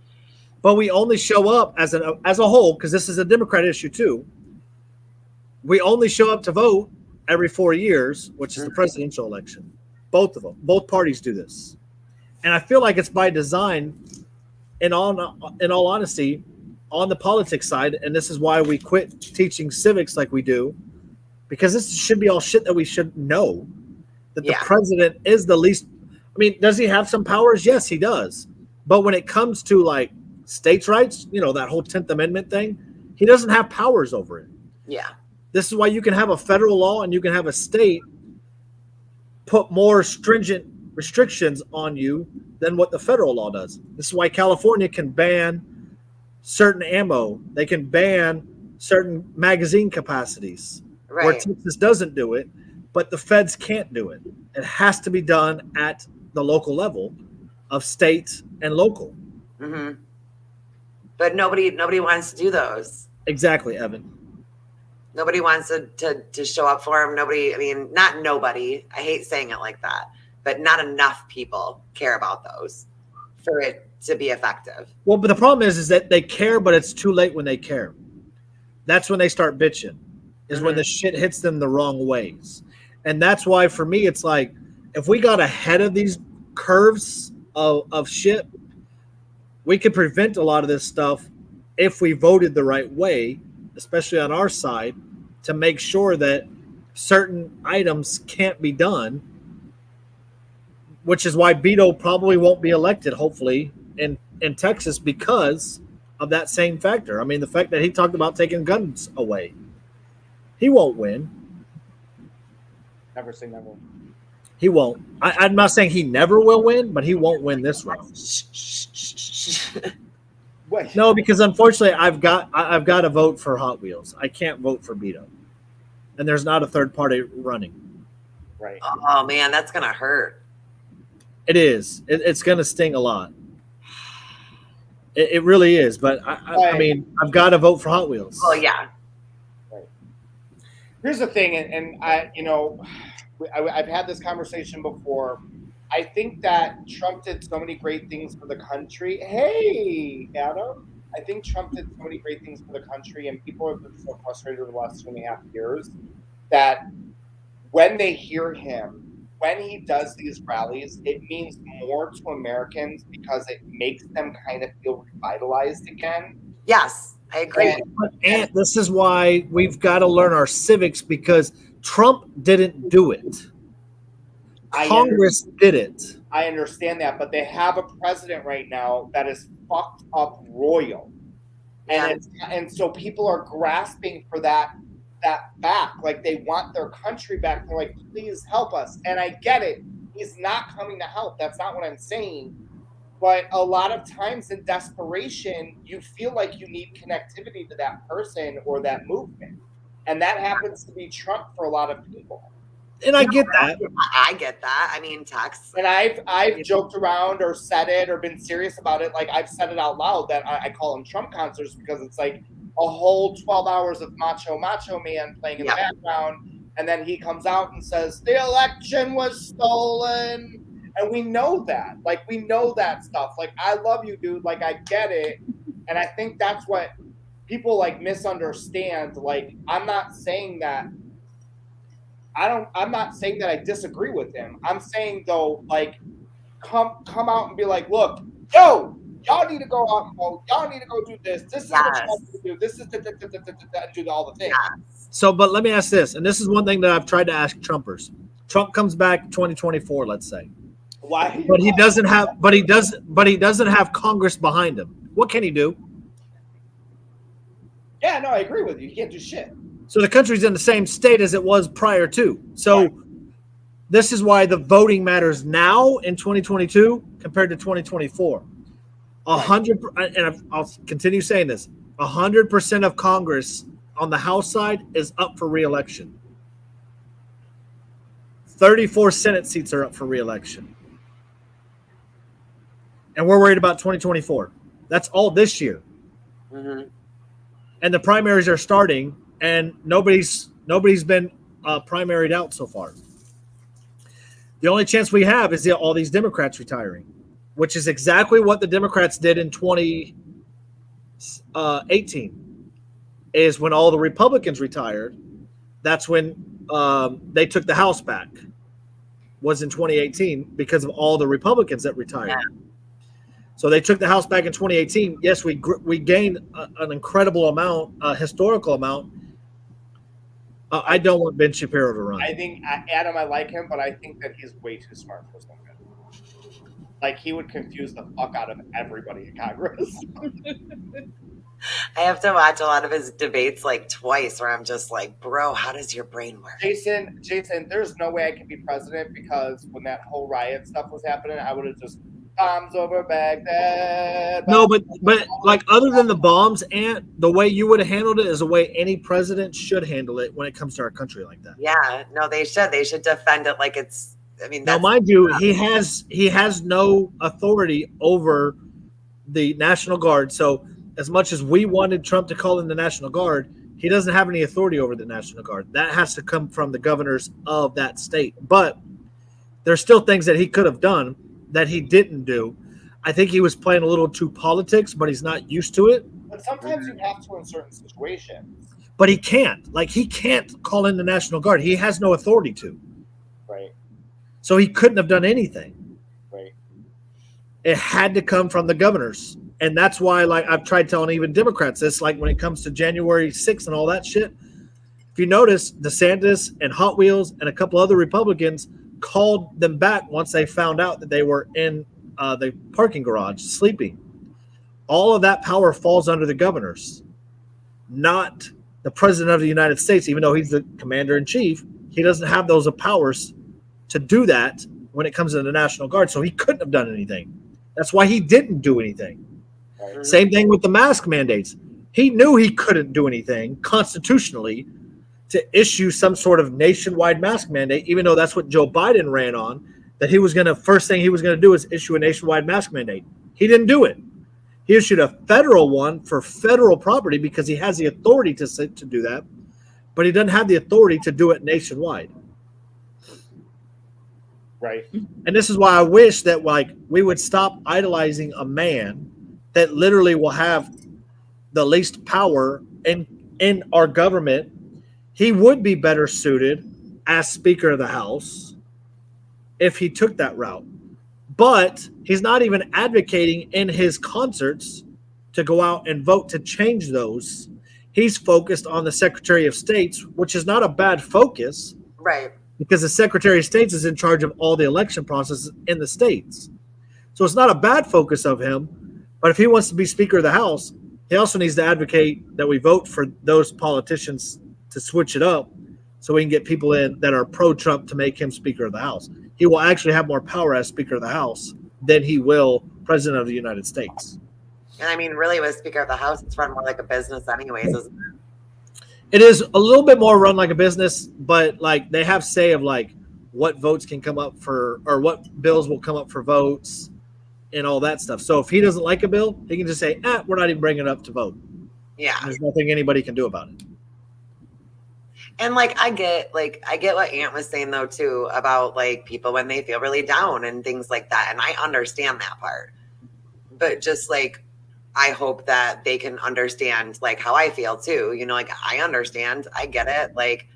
Speaker 1: But we only show up as a whole, because this is a Democrat issue too. We only show up to vote every 4 years, which is the presidential election. Both of them, both parties do this, and I feel like it's by design. In all honesty, on the politics side, and this is why we quit teaching civics like we do, because this should be all shit that we should know. That the president is the least. I mean, does he have some powers? Yes, he does. But when it comes to like states' rights, that whole 10th Amendment thing, he doesn't have powers over it.
Speaker 2: Yeah.
Speaker 1: This is why you can have a federal law and you can have a state put more stringent restrictions on you than what the federal law does. This is why California can ban certain ammo. They can ban certain magazine capacities.
Speaker 2: Right.
Speaker 1: Where Texas doesn't do it, but the feds can't do it. It has to be done at the local level of state and local.
Speaker 2: Mm-hmm. But nobody wants to do those.
Speaker 1: Exactly, Evan.
Speaker 2: Nobody wants to show up for him. Not nobody. I hate saying it like that, but not enough people care about those for it to be effective.
Speaker 1: Well, but the problem is that they care, but it's too late when they care. That's when they start bitching, is when the shit hits them the wrong ways. And that's why, for me, it's like, if we got ahead of these curves of shit, we could prevent a lot of this stuff if we voted the right way, especially on our side, to make sure that certain items can't be done, which is why Beto probably won't be elected, hopefully, in Texas, because of that same factor. I mean, the fact that he talked about taking guns away. He won't win.
Speaker 4: Never say never.
Speaker 1: He won't. I'm not saying he never will win, but he won't win this round.
Speaker 4: Wait.
Speaker 1: No, because unfortunately, I've got to vote for Hot Wheels. I can't vote for Beto, and there's not a third party running.
Speaker 4: Right.
Speaker 2: Oh man, that's gonna hurt.
Speaker 1: It is. It's going to sting a lot. It really is. But I mean, I've got to vote for Hot Wheels.
Speaker 2: Well, yeah.
Speaker 4: Here's the thing, and I've had this conversation before. I think that Trump did so many great things for the country. Hey, Adam. I think Trump did so many great things for the country, and people have been so frustrated over the last 2.5 years that when they hear him, when he does these rallies, it means more to Americans because it makes them kind of feel revitalized again.
Speaker 2: Yes, I agree.
Speaker 1: And this is why we've got to learn our civics, because Trump didn't do it. Congress did it.
Speaker 4: I understand that, but they have a president right now that is fucked up royal. And so people are grasping for that back. Like, they want their country back. They're like, please help us. And I get it. He's not coming to help. That's not what I'm saying. But a lot of times in desperation, you feel like you need connectivity to that person or that movement. And that happens to be Trump for a lot of people.
Speaker 1: And I get that.
Speaker 2: I get that. I mean, Tex.
Speaker 4: And I've joked around or said it or been serious about it. Like, I've said it out loud that I call them Trump concerts, because it's like a whole 12 hours of Macho Man playing in the background. And then he comes out and says, the election was stolen. And we know that. Like, we know that stuff. Like, I love you, dude. Like, I get it. And I think that's what people, like, misunderstand. Like, I'm not saying that I disagree with him. I'm saying, though, like, come out and be like, look, yo, Y'all need to go out and vote. Y'all need to go do this. This is what y'all need to do. This is do all the things.
Speaker 2: Yes.
Speaker 1: So, but let me ask this, and this is one thing that I've tried to ask Trumpers. Trump comes back 2024, let's say.
Speaker 4: Why?
Speaker 1: But he doesn't have Congress behind him. What can he do?
Speaker 4: Yeah, no, I agree with you. You can't do shit.
Speaker 1: So the country's in the same state as it was prior to. So this is why the voting matters now in 2022 compared to 2024. 100, and I'll continue saying this, 100% of Congress on the House side is up for re-election. 34 Senate seats are up for re-election. And we're worried about 2024. That's all this year.
Speaker 2: Mm-hmm.
Speaker 1: And the primaries are starting, and nobody's been primaried out so far. The only chance we have is all these Democrats retiring, which is exactly what the Democrats did in 2018. Is when all the Republicans retired. That's when they took the House back. Was in 2018 because of all the Republicans that retired. Yeah. So they took the House back in 2018. Yes, we gained an incredible amount, a historical amount. I don't want Ben Shapiro to run.
Speaker 4: I think Adam, I like him, but I think that he's way too smart for something. Like he would confuse the fuck out of everybody in Congress.
Speaker 2: I have to watch a lot of his debates like twice, where I'm just like, bro, how does your brain work?
Speaker 4: Jason, there's no way I can be president because when that whole riot stuff was happening, I would have just bombs over Baghdad.
Speaker 1: No, but like other than the bombs, and the way you would have handled it is the way any president should handle it when it comes to our country like that.
Speaker 2: Yeah, no, they should defend it like it's. I mean,
Speaker 1: now mind you, he has no authority over the National Guard. So as much as we wanted Trump to call in the National Guard, he doesn't have any authority over the National Guard. That has to come from the governors of that state. But there's still things that he could have done that he didn't do. I think he was playing a little too politics, but he's not used to it.
Speaker 4: But sometimes you have to in certain situations.
Speaker 1: But he can't. Like, he can't call in the National Guard. He has no authority to.
Speaker 4: Right.
Speaker 1: So he couldn't have done anything.
Speaker 4: Right.
Speaker 1: It had to come from the governors. And that's why, like, I've tried telling even Democrats this, like when it comes to January 6th and all that shit. If you notice, DeSantis and Hot Wheels and a couple other Republicans called them back once they found out that they were in the parking garage sleeping. All of that power falls under the governors, not the president of the United States. Even though he's the commander in chief, he doesn't have those powers to do that when it comes to the National Guard. So he couldn't have done anything. That's why he didn't do anything. Mm-hmm. Same thing with the mask mandates. He knew he couldn't do anything constitutionally to issue some sort of nationwide mask mandate, even though that's what Joe Biden ran on, that he was going to, first thing he was going to do is issue a nationwide mask mandate. He didn't do it. He issued a federal one for federal property because he has the authority to do that, but he doesn't have the authority to do it nationwide.
Speaker 4: Right.
Speaker 1: And this is why I wish that, like, we would stop idolizing a man that literally will have the least power in our government. He would be better suited as Speaker of the House if he took that route. But he's not even advocating in his concerts to go out and vote to change those. He's focused on the Secretary of State, which is not a bad focus.
Speaker 2: Right.
Speaker 1: Because the Secretary of State is in charge of all the election processes in the states. So it's not a bad focus of him. But if he wants to be Speaker of the House, he also needs to advocate that we vote for those politicians to switch it up so we can get people in that are pro-Trump to make him Speaker of the House. He will actually have more power as Speaker of the House than he will President of the United States.
Speaker 2: And I mean, really, with Speaker of the House, it's run more like a business anyways, isn't it?
Speaker 1: It is a little bit more run like a business, but like they have say of like what votes can come up for, or what bills will come up for votes and all that stuff. So if he doesn't like a bill, he can just say, we're not even bringing it up to vote.
Speaker 2: Yeah.
Speaker 1: There's nothing anybody can do about it.
Speaker 2: And like I get what Aunt was saying though too about like people when they feel really down and things like that, and I understand that part. But just like I hope that they can understand like how I feel too. You know, like I understand, I get it. Like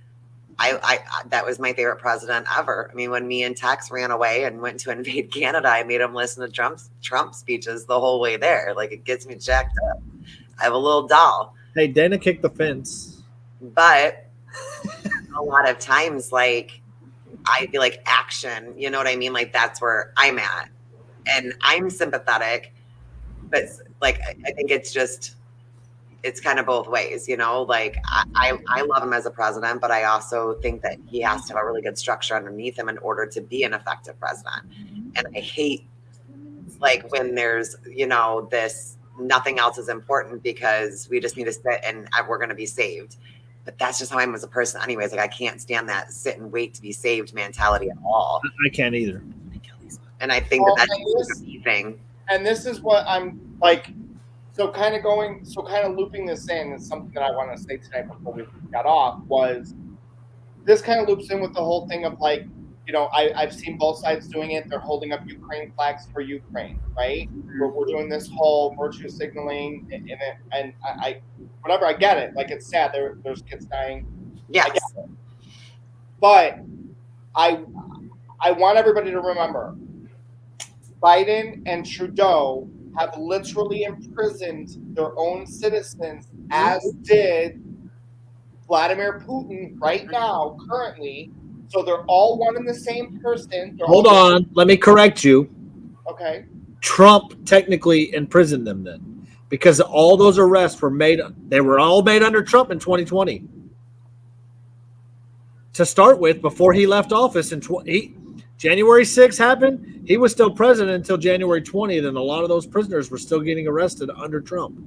Speaker 2: I that was my favorite president ever. I mean, when me and Tex ran away and went to invade Canada, I made him listen to Trump speeches the whole way there. Like, it gets me jacked up. I have a little doll.
Speaker 1: Hey, Dana kicked the fence.
Speaker 2: But a lot of times, like, I feel like action, you know what I mean? Like, that's where I'm at. And I'm sympathetic, but like, I think it's kind of both ways, you know? Like, I love him as a president, but I also think that he has to have a really good structure underneath him in order to be an effective president. And I hate, like, when there's, you know, this nothing else is important because we just need to sit and we're going to be saved. But that's just how I am as a person anyways. Like, I can't stand that sit and wait to be saved mentality at all.
Speaker 1: I can't either.
Speaker 2: And I think that's a key thing.
Speaker 4: And this is what I'm like, so kind of looping this in, is something that I want to say tonight before we got off, was this kind of loops in with the whole thing of, like, you know, I've seen both sides doing it. They're holding up Ukraine flags for Ukraine, right? We're doing this whole virtue signaling, and I whatever, I get it. Like, it's sad. There's kids dying.
Speaker 2: Yes.
Speaker 4: I get it. But I want everybody to remember, Biden and Trudeau have literally imprisoned their own citizens, as did Vladimir Putin right now, currently. So they're all one and the same person.
Speaker 1: Hold on. Let me correct you.
Speaker 4: Okay.
Speaker 1: Trump technically imprisoned them then, because all those arrests they were all made under Trump in 2020. To start with, before he left office in January 6th happened, he was still president until January 20th, and a lot of those prisoners were still getting arrested under Trump,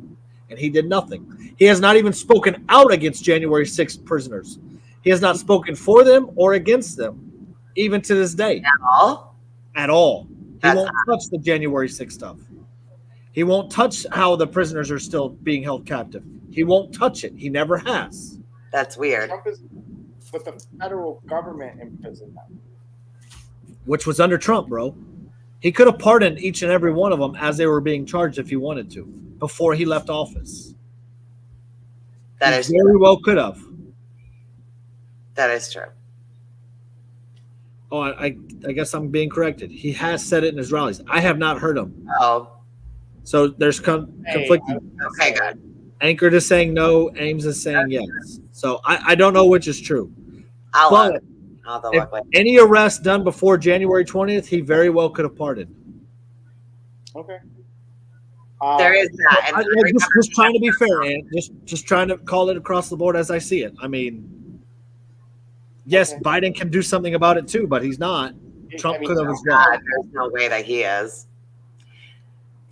Speaker 1: and he did nothing. He has not even spoken out against January 6th prisoners. He has not spoken for them or against them, even to this day. At all. He won't touch the January 6th stuff. He won't touch how the prisoners are still being held captive. He won't touch it. He never has.
Speaker 2: That's weird.
Speaker 4: Trump is with the federal government imprisoned them.
Speaker 1: Which was under Trump, bro. He could have pardoned each and every one of them as they were being charged if he wanted to, before he left office.
Speaker 2: That is
Speaker 1: very well could have.
Speaker 2: That is true.
Speaker 1: Oh, I guess I'm being corrected. He has said it in his rallies. I have not heard him.
Speaker 2: Oh.
Speaker 1: So there's conflicting.
Speaker 2: Okay, good.
Speaker 1: Anchored is saying no. Ames is saying yes. So I don't know which is true.
Speaker 2: I'll
Speaker 1: if any arrest done before January 20th, he very well could have pardoned.
Speaker 4: Okay.
Speaker 2: There is that. And
Speaker 1: just trying to be fair, and just trying to call it across the board as I see it. I mean, yes, okay. Biden can do something about it too, but he's not. Trump could have as well.
Speaker 2: There's no way that he is.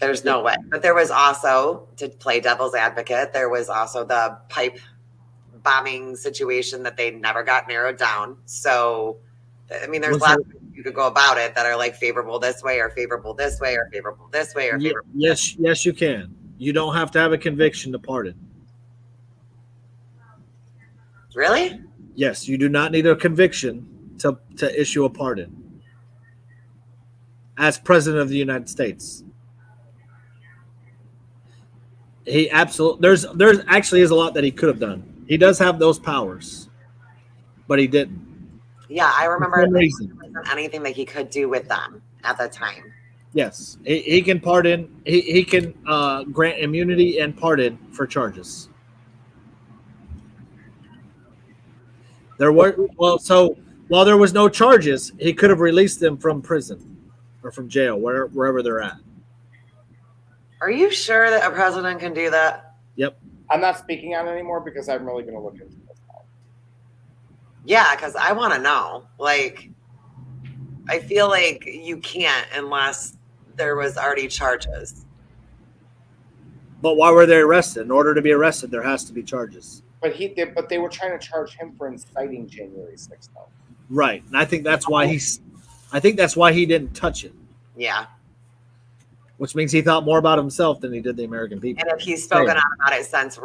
Speaker 2: There's no way. But there was also, to play devil's advocate, there was also the pipe bombing situation that they never got narrowed down. So, I mean, there's lots of ways you could go about it that are like favorable this way or favorable this way or favorable this way or favorable.
Speaker 1: Yes, you can. You don't have to have a conviction to pardon.
Speaker 2: Really?
Speaker 1: Yes, you do not need a conviction to issue a pardon as president of the United States. He absolutely there's actually is a lot that he could have done. He does have those powers, but he didn't.
Speaker 2: Yeah, I remember there wasn't anything that he could do with them at the time.
Speaker 1: Yes, he can pardon. He can grant immunity and pardon for charges. So while there was no charges, he could have released them from prison or from jail, wherever they're at.
Speaker 2: Are you sure that a president can do that?
Speaker 1: Yep.
Speaker 4: I'm not speaking on it anymore because I'm really going to look into this now.
Speaker 2: Yeah, because I want to know. Like, I feel like you can't unless there was already charges.
Speaker 1: But why were they arrested? In order to be arrested, there has to be charges.
Speaker 4: But they were trying to charge him for inciting January 6th, though.
Speaker 1: Right, and I think that's why he didn't touch it.
Speaker 2: Yeah.
Speaker 1: Which means he thought more about himself than he did the American people.
Speaker 2: And if he's spoken out about it since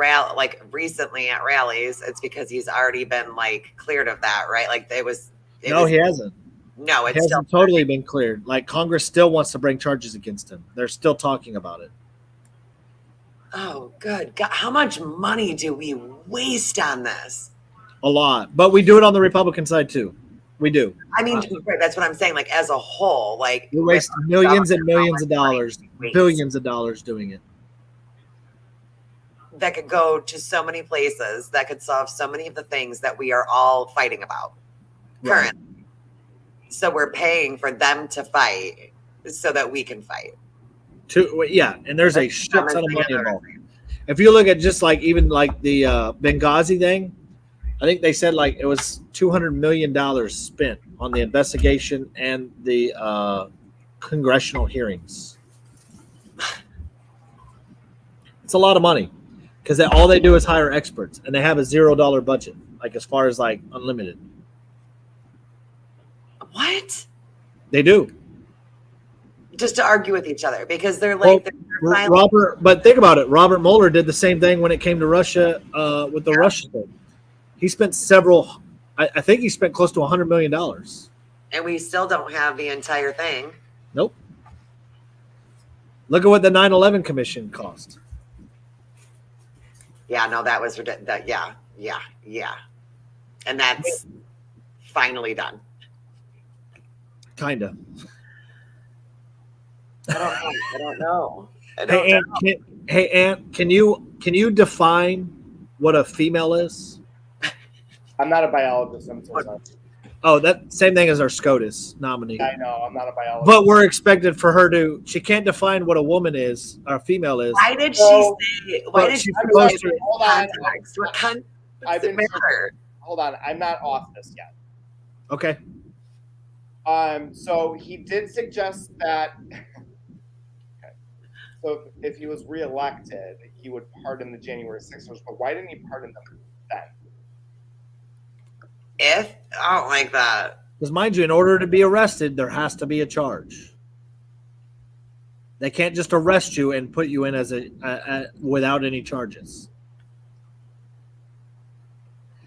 Speaker 2: recently at rallies, it's because he's already been like cleared of that, right? Like
Speaker 1: he hasn't.
Speaker 2: No,
Speaker 1: it hasn't totally been cleared. Like Congress still wants to bring charges against him. They're still talking about it.
Speaker 2: Oh, good God. How much money do we waste on this?
Speaker 1: a lot, but we do it on the Republican side too. We do.
Speaker 2: I mean, right, that's what I'm saying. Like as a whole, like
Speaker 1: We waste millions and millions of dollars,
Speaker 2: waste.
Speaker 1: billions of dollars doing it.
Speaker 2: that could go to so many places that could solve so many of the things that we are all fighting about
Speaker 1: Right.
Speaker 2: currently. So we're paying for them to fight so that we can fight.
Speaker 1: And there's a shit ton of money involved. If you look at just like even like the Benghazi thing, I think they said like it was $200 million spent on the investigation and the congressional hearings. It's a lot of money because all they do is hire experts and they have a $0 budget, like as far as like unlimited.
Speaker 2: What?
Speaker 1: They do.
Speaker 2: Just to argue with each other because they're like they're violent.
Speaker 1: Robert, but think about it. Robert Mueller did the same thing when it came to Russia with the Russia thing. He spent I think he spent close to $100 million.
Speaker 2: And we still don't have the entire thing.
Speaker 1: Nope. Look at what the 9/11 Commission cost.
Speaker 2: Yeah, no, that was ridiculous. Yeah. And that's finally done.
Speaker 1: Kinda.
Speaker 2: I don't know.
Speaker 1: Hey, Aunt, can you define what a female is?
Speaker 4: I'm not a biologist. I'm so sorry.
Speaker 1: Oh, that same thing as our SCOTUS nominee.
Speaker 4: I know I'm not a biologist.
Speaker 1: But we're expected for her to. She can't define what a woman is or a female is.
Speaker 2: Why did
Speaker 4: So-
Speaker 2: she say? Why
Speaker 1: but
Speaker 2: did
Speaker 1: she's
Speaker 2: she
Speaker 1: supposed
Speaker 2: say
Speaker 1: to-
Speaker 4: Hold on.
Speaker 2: context? What context
Speaker 4: I've
Speaker 2: does it
Speaker 4: been-
Speaker 2: matter?
Speaker 4: Hold on. I'm not off this yet.
Speaker 1: Okay.
Speaker 4: So he did suggest that. Okay. So if he was reelected, he would pardon the January 6ers. But why didn't he pardon them then?
Speaker 2: If I don't like that.
Speaker 1: Because mind you, in order to be arrested, there has to be a charge. They can't just arrest you and put you in as a without any charges.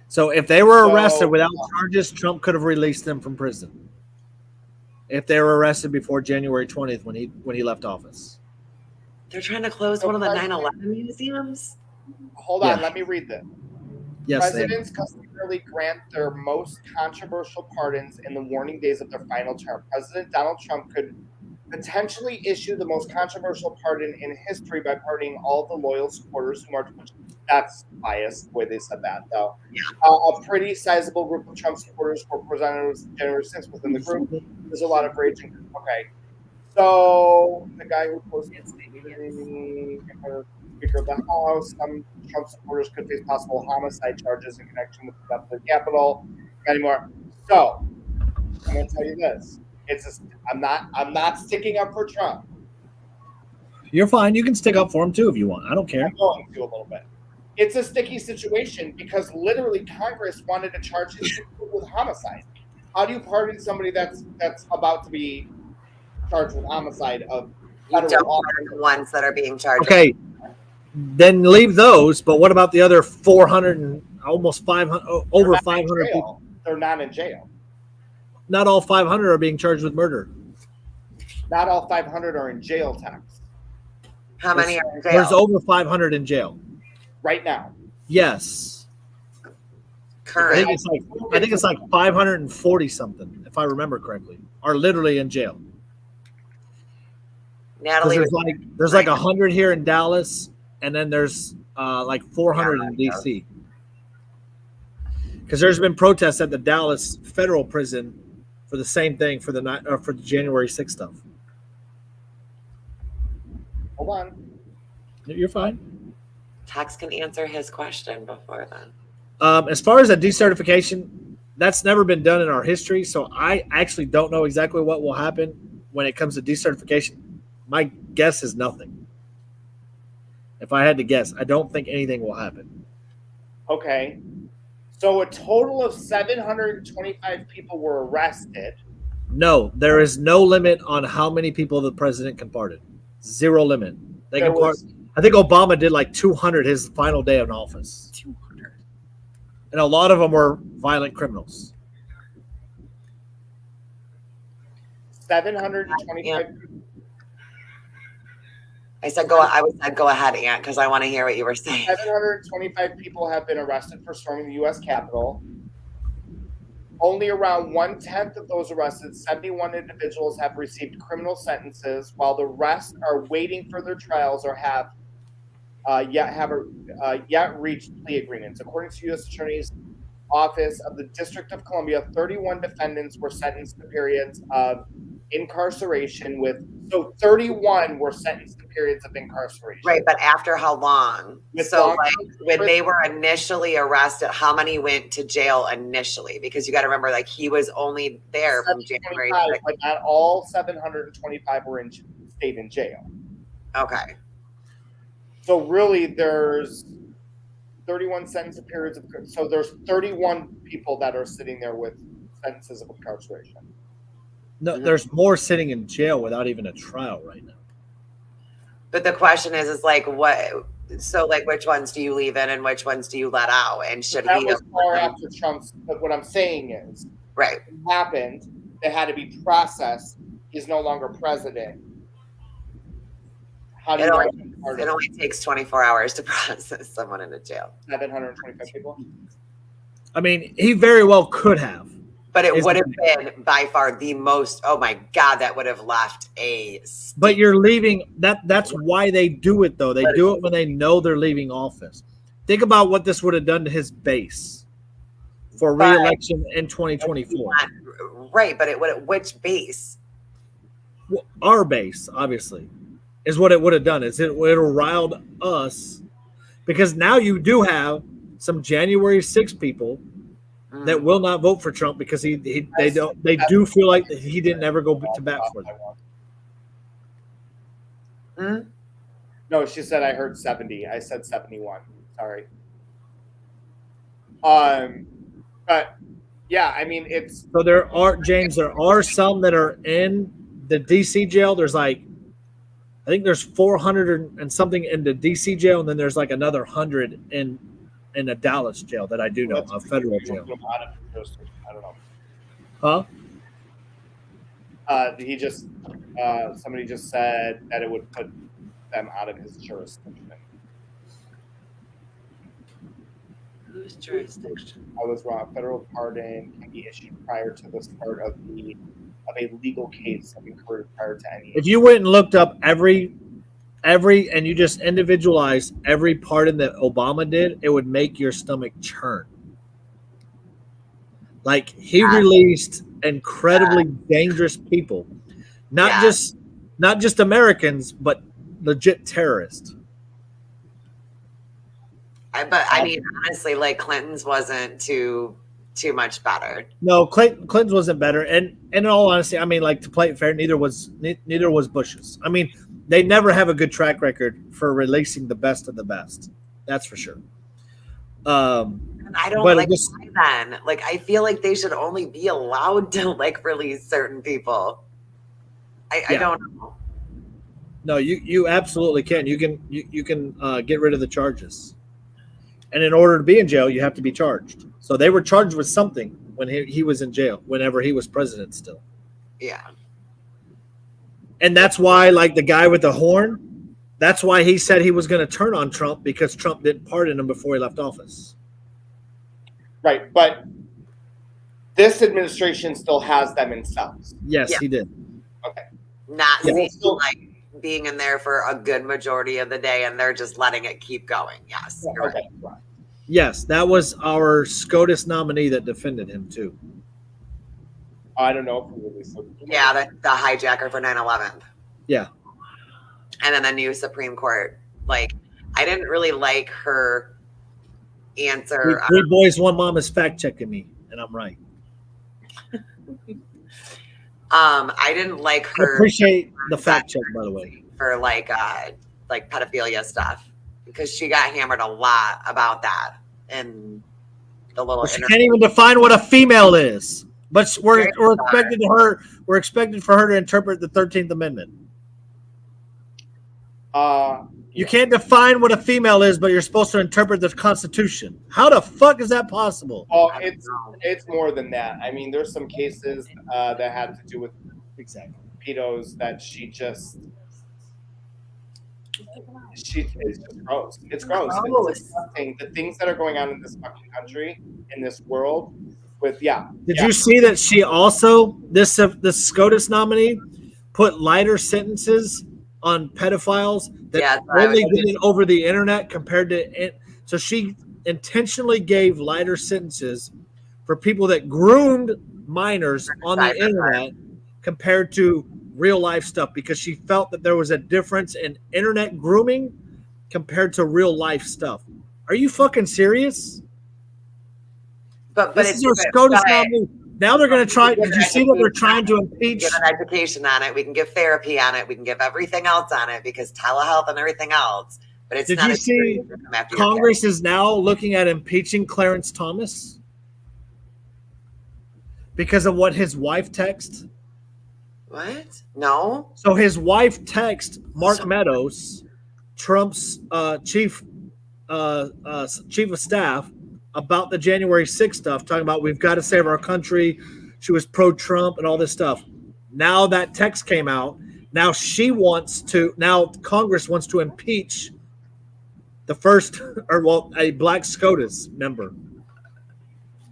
Speaker 1: So if they were arrested without charges, Trump could have released them from prison. If they were arrested before January 20th when he left office.
Speaker 2: They're trying to close one of the 9/11 museums.
Speaker 4: Hold on.
Speaker 1: Yeah.
Speaker 4: Let me read this.
Speaker 1: Yes,
Speaker 4: Presidents customarily grant their most controversial pardons in the warning days of their final term. President Donald Trump could potentially issue the most controversial pardon in history by pardoning all the loyal supporters who marched. That's biased the way they said that, though. A pretty sizable group of Trump supporters were presented as January 6th within the group. There's a lot of raging. Okay, so the guy who posted Speaker of the House. Some Trump supporters could face possible homicide charges in connection with the theft of the Capitol. Anymore. So I'm going to tell you this: I'm not sticking up for Trump.
Speaker 1: You're fine. You can stick up for him too if you want. I don't care.
Speaker 4: I'm going to a little bit. It's a sticky situation because literally Congress wanted to charge his people with homicide. How do you pardon somebody that's about to be charged with homicide of
Speaker 2: You don't
Speaker 4: federal
Speaker 2: pardon the ones that are being charged.
Speaker 1: Okay. Then leave those, but what about the other 400 and almost 500, over 500 people?
Speaker 4: They're not in jail.
Speaker 1: Not all 500 are being charged with murder.
Speaker 4: Not all 500 are in jail tax
Speaker 2: How many are in jail?
Speaker 1: There's over 500 in jail.
Speaker 4: right now.
Speaker 1: Yes. I
Speaker 2: Current.
Speaker 1: think it's like 540 something, if I remember correctly, are literally in jail. 'Cause
Speaker 2: Natalie.
Speaker 1: there's like 100 here in Dallas, and then there's like 400 in DC. Because there's been protests at the Dallas federal prison for the same thing for the January 6th stuff.
Speaker 4: Hold on.
Speaker 1: You're fine.
Speaker 2: Tex can answer his question before then.
Speaker 1: As far as a decertification, that's never been done in our history, so I actually don't know exactly what will happen when it comes to decertification. My guess is nothing. If I had to guess, I don't think anything will happen.
Speaker 4: Okay. So a total of 725 people were arrested.
Speaker 1: No, there is no limit on how many people the president can pardon. Zero limit. They
Speaker 4: There
Speaker 1: can
Speaker 4: was-
Speaker 1: pardon. I think Obama did like 200 his final day in office.
Speaker 2: 200.
Speaker 1: And a lot of them were violent criminals.
Speaker 4: 725
Speaker 2: I said go ahead, Aunt, because I want to hear what you were saying.
Speaker 4: 725 people have been arrested for storming the U.S. Capitol. only around 1/10 of those arrested, 71 individuals, have received criminal sentences, while the rest are waiting for their trials or have yet reached plea agreements. According to U.S. Attorney's Office of the District of Columbia, 31 defendants were sentenced to periods of incarceration so 31 were sentenced to periods of incarceration.
Speaker 2: Right, but after how long? So like when they were initially arrested, how many went to jail initially? Because you got to remember, like he was only there from January.
Speaker 4: But not all 725 stayed in jail.
Speaker 2: Okay.
Speaker 4: So really, there's 31 sentence periods of. So there's 31 people that are sitting there with sentences of incarceration.
Speaker 1: No, there's more sitting in jail without even a trial right now.
Speaker 2: But the question is like what? So like, which ones do you leave in and which ones do you let out? And should
Speaker 4: that
Speaker 2: he
Speaker 4: was
Speaker 2: have
Speaker 4: far after Trump's? But what I'm saying is,
Speaker 2: right?
Speaker 4: What happened? That had to be processed. He's no longer president. How do
Speaker 2: it only takes 24 hours to process someone into jail.
Speaker 4: 725 people.
Speaker 1: I mean, he very well could have.
Speaker 2: But it would have been by far the most. Oh my God, that would have left a.
Speaker 1: But you're leaving. That's why they do it, though. They do it when they know they're leaving office. Think about what this would have done to his base for re-election in 2024.
Speaker 2: Right, but it would. Which base?
Speaker 1: Well, our base, obviously, is what it would have done. It would have riled us, because now you do have some January 6 people that will not vote for Trump because they do feel like he didn't ever go to bat for them.
Speaker 4: No, she said I heard 70. I said 71. Sorry. But yeah, I mean
Speaker 1: so there are some that are in the DC jail. There's like, I think there's 400 and something in the DC jail, and then there's like another 100 in a Dallas jail that I do know, a federal jail.
Speaker 4: I don't know.
Speaker 1: Huh?
Speaker 4: Somebody just said that it would put them out of his jurisdiction.
Speaker 2: Whose jurisdiction?
Speaker 4: I was wrong. Federal pardon can be issued prior to the start of a legal case having occurred prior to any.
Speaker 1: If you went and looked up every and you just individualized every pardon that Obama did, it would make your stomach churn. Like, he released incredibly dangerous people, not just Americans, but legit terrorists.
Speaker 2: But I mean, honestly, like Clinton's wasn't too much better.
Speaker 1: No, Clinton's wasn't better, and in all honesty, I mean, like, to play it fair, neither was Bush's. I mean, they never have a good track record for releasing the best of the best. That's for sure.
Speaker 2: And I don't like why then. Like, I feel like they should only be allowed to like release certain people. I don't know.
Speaker 1: No, you absolutely can. You can get rid of the charges. And in order to be in jail, you have to be charged. So they were charged with something when he was in jail, whenever he was president still.
Speaker 2: Yeah.
Speaker 1: And that's why, like the guy with the horn, that's why he said he was going to turn on Trump, because Trump didn't pardon him before he left office.
Speaker 4: Right. But this administration still has them in cells.
Speaker 1: Yes, he did.
Speaker 4: Okay.
Speaker 2: Not like being in there for a good majority of the day, and they're just letting it keep going. Yes. You're right.
Speaker 1: Yes, that was our SCOTUS nominee that defended him too.
Speaker 4: I don't know if we released it.
Speaker 2: Yeah, the hijacker for 9/11.
Speaker 1: Yeah.
Speaker 2: And then the new Supreme Court. Like, I didn't really like her answer.
Speaker 1: Three boys, one mom is fact checking me, and I'm right.
Speaker 2: I didn't like her.
Speaker 1: I appreciate the fact check, by the way.
Speaker 2: For like pedophilia stuff, because she got hammered a lot about that in the little.
Speaker 1: She can't even define what a female is, but we're expected for her to interpret the 13th Amendment. You can't define what a female is, but you're supposed to interpret the Constitution. How the fuck is that possible?
Speaker 4: Oh, it's more than that. I mean, there's some cases that had to do with pedos that it's just gross. It's gross. It's disgusting. The things that are going on in this fucking country, in this world, With
Speaker 1: Did you see that she also this SCOTUS nominee put lighter sentences on pedophiles that
Speaker 2: Yeah, that's what I
Speaker 1: only
Speaker 2: was-
Speaker 1: did it over the internet compared to it? So she intentionally gave lighter sentences for people that groomed minors on the internet compared to real life stuff because she felt that there was a difference in internet grooming compared to real life stuff. Are you fucking serious?
Speaker 2: but
Speaker 1: This is our SCOTUS nominee. Now they're going to try. Did you see that they're trying to impeach?
Speaker 2: Give an education on it. We can give therapy on it. We can give everything else on it because telehealth and everything else. But it's
Speaker 1: Did
Speaker 2: not
Speaker 1: you
Speaker 2: a
Speaker 1: see
Speaker 2: serious come after your
Speaker 1: Congress is now looking at impeaching Clarence Thomas because of what his wife texted?
Speaker 2: kid. What? No.
Speaker 1: So his wife texted Mark Meadows, Trump's chief of staff, about the January 6th stuff, talking about we've got to save our country. She was pro-Trump and all this stuff. Now that text came out. Now Congress wants to impeach the first, a black SCOTUS member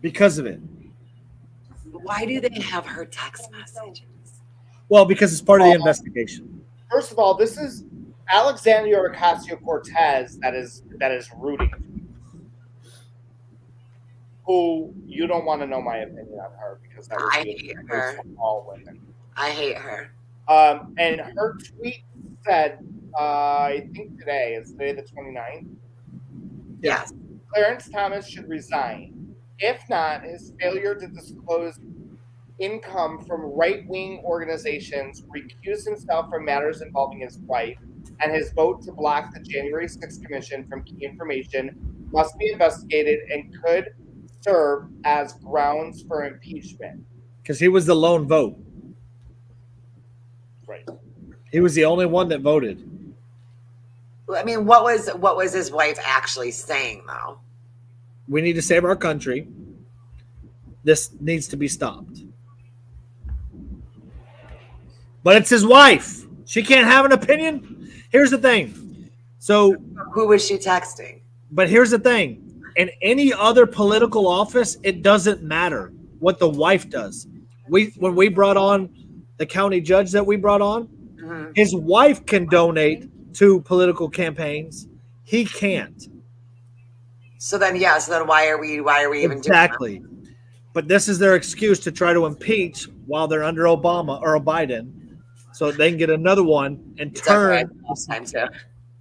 Speaker 1: because of it.
Speaker 2: Why do they have her text messages?
Speaker 1: Well, because it's part of the investigation.
Speaker 4: First of all, this is Alexandria Ocasio-Cortez that is rooting. Who you don't want to know my opinion on her because that was
Speaker 2: I hate her.
Speaker 4: all women.
Speaker 2: I hate her.
Speaker 4: And her tweet said, I think today is today the 29th.
Speaker 2: Yes.
Speaker 4: Clarence Thomas should resign. If not, his failure to disclose income from right-wing organizations, recuse himself from matters involving his wife, and his vote to block the January 6th Commission from key information must be investigated and could serve as grounds for impeachment.
Speaker 1: Because he was the lone vote.
Speaker 4: Right.
Speaker 1: He was the only one that voted.
Speaker 2: I mean, what was his wife actually saying though?
Speaker 1: We need to save our country. This needs to be stopped. But it's his wife. She can't have an opinion. Here's the thing. So,
Speaker 2: Who was she texting?
Speaker 1: but here's the thing. In any other political office, it doesn't matter what the wife does. When we brought on the county judge that we brought on,
Speaker 2: Mhm.
Speaker 1: his wife can donate to political campaigns. He can't.
Speaker 2: So then why are we even
Speaker 1: Exactly. But this is their excuse to try to impeach while they're under Obama or Biden, so they can get another one and turn.
Speaker 2: time too?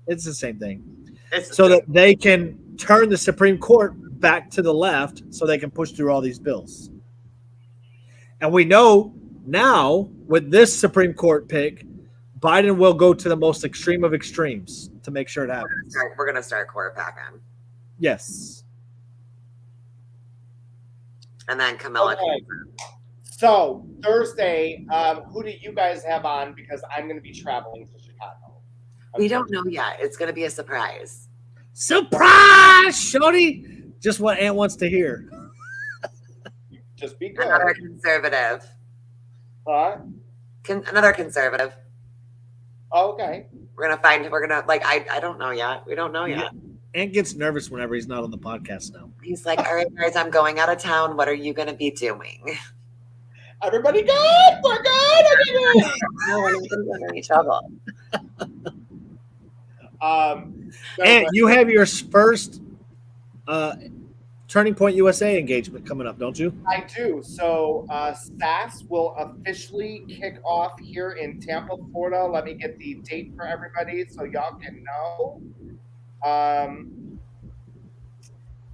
Speaker 1: It's the same thing.
Speaker 2: It's
Speaker 1: So that they can turn the Supreme Court back to the left so they can push through all these bills. And we know now with this Supreme Court pick, Biden will go to the most extreme of extremes to make sure it happens.
Speaker 2: we're gonna start quarterbacking.
Speaker 1: Yes.
Speaker 2: And then Camilla.
Speaker 4: Okay. So Thursday, who do you guys have on? Because I'm going to be traveling to Chicago.
Speaker 2: We don't know yet. It's gonna be a surprise.
Speaker 1: Surprise, Shorty! Just what Aunt wants to hear.
Speaker 4: Just be good.
Speaker 2: Another conservative.
Speaker 4: Huh?
Speaker 2: Another conservative.
Speaker 4: Okay.
Speaker 2: We're gonna I don't know yet. We don't know yet.
Speaker 1: Aunt gets nervous whenever he's not on the podcast now.
Speaker 2: He's like, all right, guys, I'm going out of town. What are you gonna be doing?
Speaker 4: Everybody good? We're good? Everybody
Speaker 2: No, we're not gonna get in any trouble.
Speaker 4: good? No,
Speaker 1: Aunt,
Speaker 4: but-
Speaker 1: you have your first Turning Point USA engagement coming up, don't you?
Speaker 4: I do. So SAS will officially kick off here in Tampa, Florida. Let me get the date for everybody so y'all can know.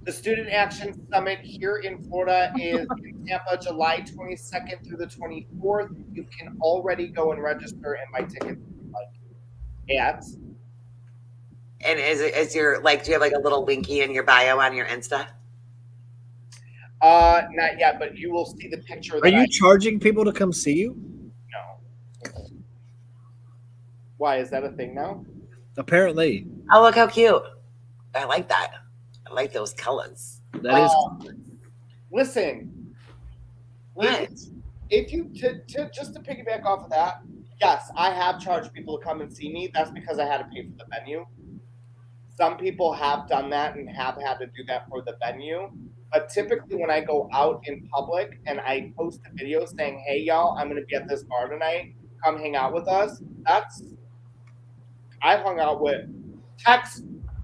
Speaker 4: The Student Action Summit here in Florida is in Tampa, July 22nd through the 24th. You can already go and register and buy tickets at.
Speaker 2: And is your do you have like a little linky in your bio on your Insta?
Speaker 4: Not yet, but you will see the picture.
Speaker 1: Are you charging people to come see you?
Speaker 4: No. Why is that a thing now?
Speaker 1: Apparently.
Speaker 2: Oh, look how cute. I like that. I like those colors.
Speaker 1: That is.
Speaker 4: Listen,
Speaker 2: What?
Speaker 4: if you just to piggyback off of that, yes, I have charged people to come and see me. That's because I had to pay for the venue. Some people have done that and have had to do that for the venue. But typically when I go out in public and I post a video saying, hey y'all, I'm gonna be at this bar tonight, come hang out with us, I've hung out with Tex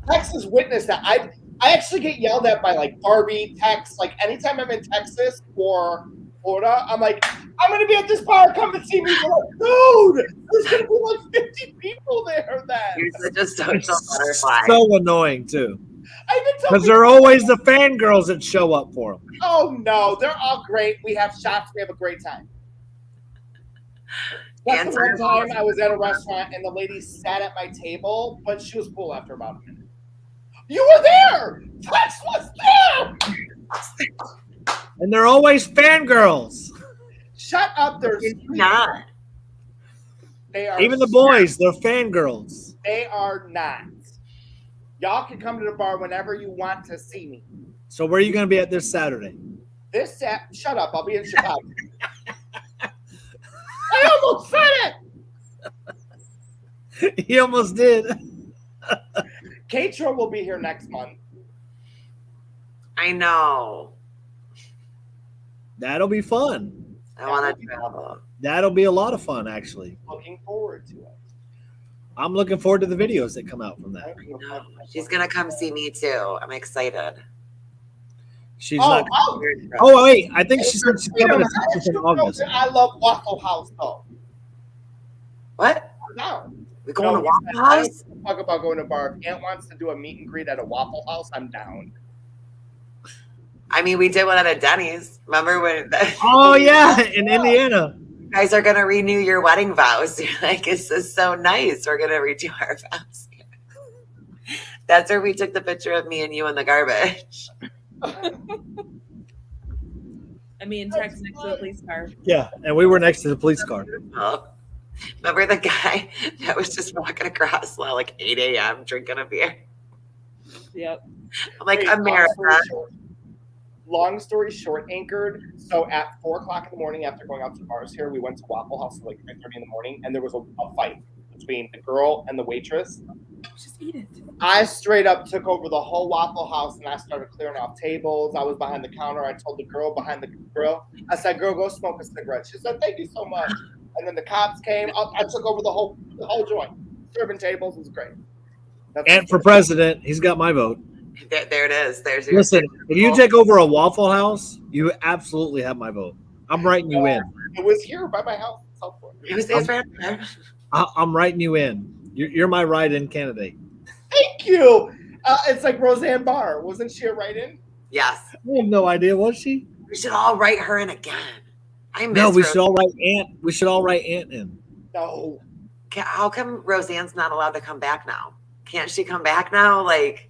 Speaker 4: has witnessed that. I actually get yelled at by like Barbie, Tex, like anytime I'm in Texas or Florida, I'm like, I'm gonna be at this bar, come and see me. They're like, dude, there's gonna be like 50 people there then.
Speaker 2: You're such a social butterfly.
Speaker 1: So annoying too.
Speaker 4: Because
Speaker 1: Because they're always the fangirls that show up for them.
Speaker 4: oh no, they're all great. We have shots, we have a great time. That's the one time I was at a restaurant and the lady sat at my table, but she was cool after about a minute. You were there! Tex was there!
Speaker 1: And they're always fangirls.
Speaker 4: Shut up, they're
Speaker 2: It's not.
Speaker 4: They are
Speaker 1: Even the boys, they're fangirls.
Speaker 4: They are not. Y'all can come to the bar whenever you want to see me.
Speaker 1: So where are you going to be at this Saturday?
Speaker 4: Shut up, I'll be in Chicago. I almost said it!
Speaker 1: He almost did.
Speaker 4: Katro will be here next month.
Speaker 2: I know.
Speaker 1: That'll be fun.
Speaker 2: I want to travel.
Speaker 1: That'll be a lot of fun, actually.
Speaker 4: Looking forward to it.
Speaker 1: I'm looking forward to the videos that come out from that.
Speaker 2: No, she's gonna come see me too. I'm excited.
Speaker 1: She's
Speaker 4: Oh,
Speaker 1: not.
Speaker 4: oh,
Speaker 1: Oh wait, I think she said she's coming to Texas in August.
Speaker 4: I love Waffle House though.
Speaker 2: What?
Speaker 4: No.
Speaker 2: We going to
Speaker 4: No,
Speaker 2: Waffle
Speaker 4: I don't
Speaker 2: House?
Speaker 4: give a fuck about going to a bar. If Aunt wants to do a meet and greet at a Waffle House, I'm down.
Speaker 2: I mean, we did one at a Denny's. Remember when
Speaker 1: Oh yeah, in Indiana.
Speaker 2: you guys are gonna renew your wedding vows? You're like, this is so nice. We're gonna renew our vows. That's where we took the picture of me and you in the garbage.
Speaker 6: I mean, Tex next to the police car.
Speaker 1: Yeah, and we were next to the police car.
Speaker 2: Oh. Remember the guy that was just walking across at like 8 a.m. drinking a beer?
Speaker 6: Yep.
Speaker 2: I'm like,
Speaker 4: Hey,
Speaker 2: America.
Speaker 4: Long story short, Anchored. So at 4 o'clock in the morning, after going out to the bars here, we went to Waffle House at like 3:30 in the morning, and there was a fight between the girl and the waitress.
Speaker 6: Just eat it.
Speaker 4: I straight up took over the whole Waffle House and I started clearing off tables. I was behind the counter. I told the girl behind the grill, I said, girl, go smoke a cigarette. She said, thank you so much. And then the cops came. I took over the whole joint. Serving tables was great.
Speaker 1: And for president, he's got my vote.
Speaker 2: There it is. There's your
Speaker 1: Listen, if you take over a Waffle House, you absolutely have my vote. I'm writing you in.
Speaker 4: It was here by my house in Southport.
Speaker 2: It was right there.
Speaker 1: I'm writing you in. You're my write-in candidate.
Speaker 4: Thank you. It's like Roseanne Barr. Wasn't she a write-in?
Speaker 2: Yes.
Speaker 1: I have no idea, was she?
Speaker 2: We should all write her in again. I miss
Speaker 1: No, we
Speaker 2: Rose-
Speaker 1: should all write Aunt. We should all write Aunt in.
Speaker 4: No.
Speaker 2: How come Roseanne's not allowed to come back now? Can't she come back now? Like,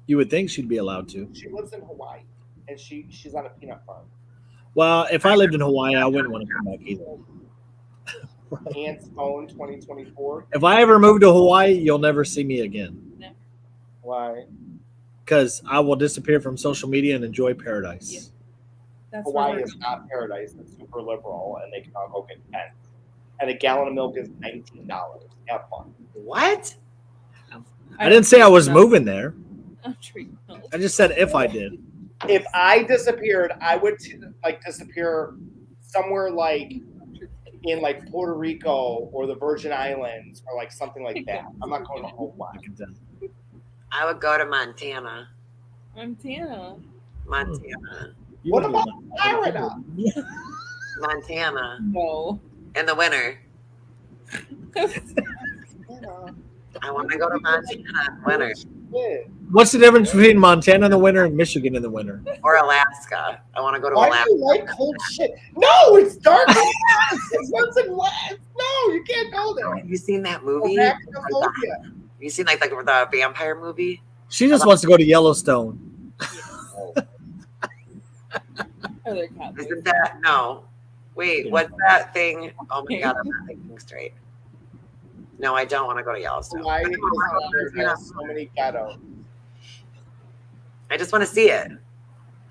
Speaker 1: You would think she'd be allowed to.
Speaker 4: She lives in Hawaii, and she's on a peanut farm.
Speaker 1: Well, if I lived in Hawaii, I wouldn't want to come back either.
Speaker 4: Aunt's phone 2024.
Speaker 1: If I ever move to Hawaii, you'll never see me again
Speaker 4: Why?
Speaker 1: because I will disappear from social media and enjoy paradise.
Speaker 6: Yeah. That's
Speaker 4: Hawaii
Speaker 6: where
Speaker 4: is not paradise. It's super liberal, and they can all go get pens. And a gallon of milk is $19. Have fun.
Speaker 2: what?
Speaker 1: I didn't say I was moving there.
Speaker 6: I'm treating milk.
Speaker 1: I just said if I did.
Speaker 4: If I disappeared, I would disappear somewhere like in like Puerto Rico or the Virgin Islands or like something like that. I'm not going to Hawaii.
Speaker 1: I can tell.
Speaker 2: I would go to Montana.
Speaker 6: Montana.
Speaker 2: Montana.
Speaker 1: You
Speaker 4: What
Speaker 1: would
Speaker 4: about
Speaker 1: be-
Speaker 4: Florida?
Speaker 2: Montana.
Speaker 6: No.
Speaker 2: In the winter. I want to go to Montana in the winter.
Speaker 4: Yeah.
Speaker 1: What's the difference between Montana in the winter and Michigan in the winter?
Speaker 2: Or Alaska. I want to go to
Speaker 4: Why do
Speaker 2: Alaska.
Speaker 4: you like cold shit? No, it's dark. It's 6 months and less. No, you can't go there.
Speaker 2: Have you seen that movie?
Speaker 4: Arachnophobia.
Speaker 2: Have you seen like the vampire movie?
Speaker 1: She just wants to go to Yellowstone.
Speaker 6: Other cowboys.
Speaker 2: Isn't that no? Wait, what's that thing? Oh my god, I'm not thinking straight. No, I don't want to go to Yellowstone.
Speaker 4: Why is there so many ghettos?
Speaker 2: I just want to see it,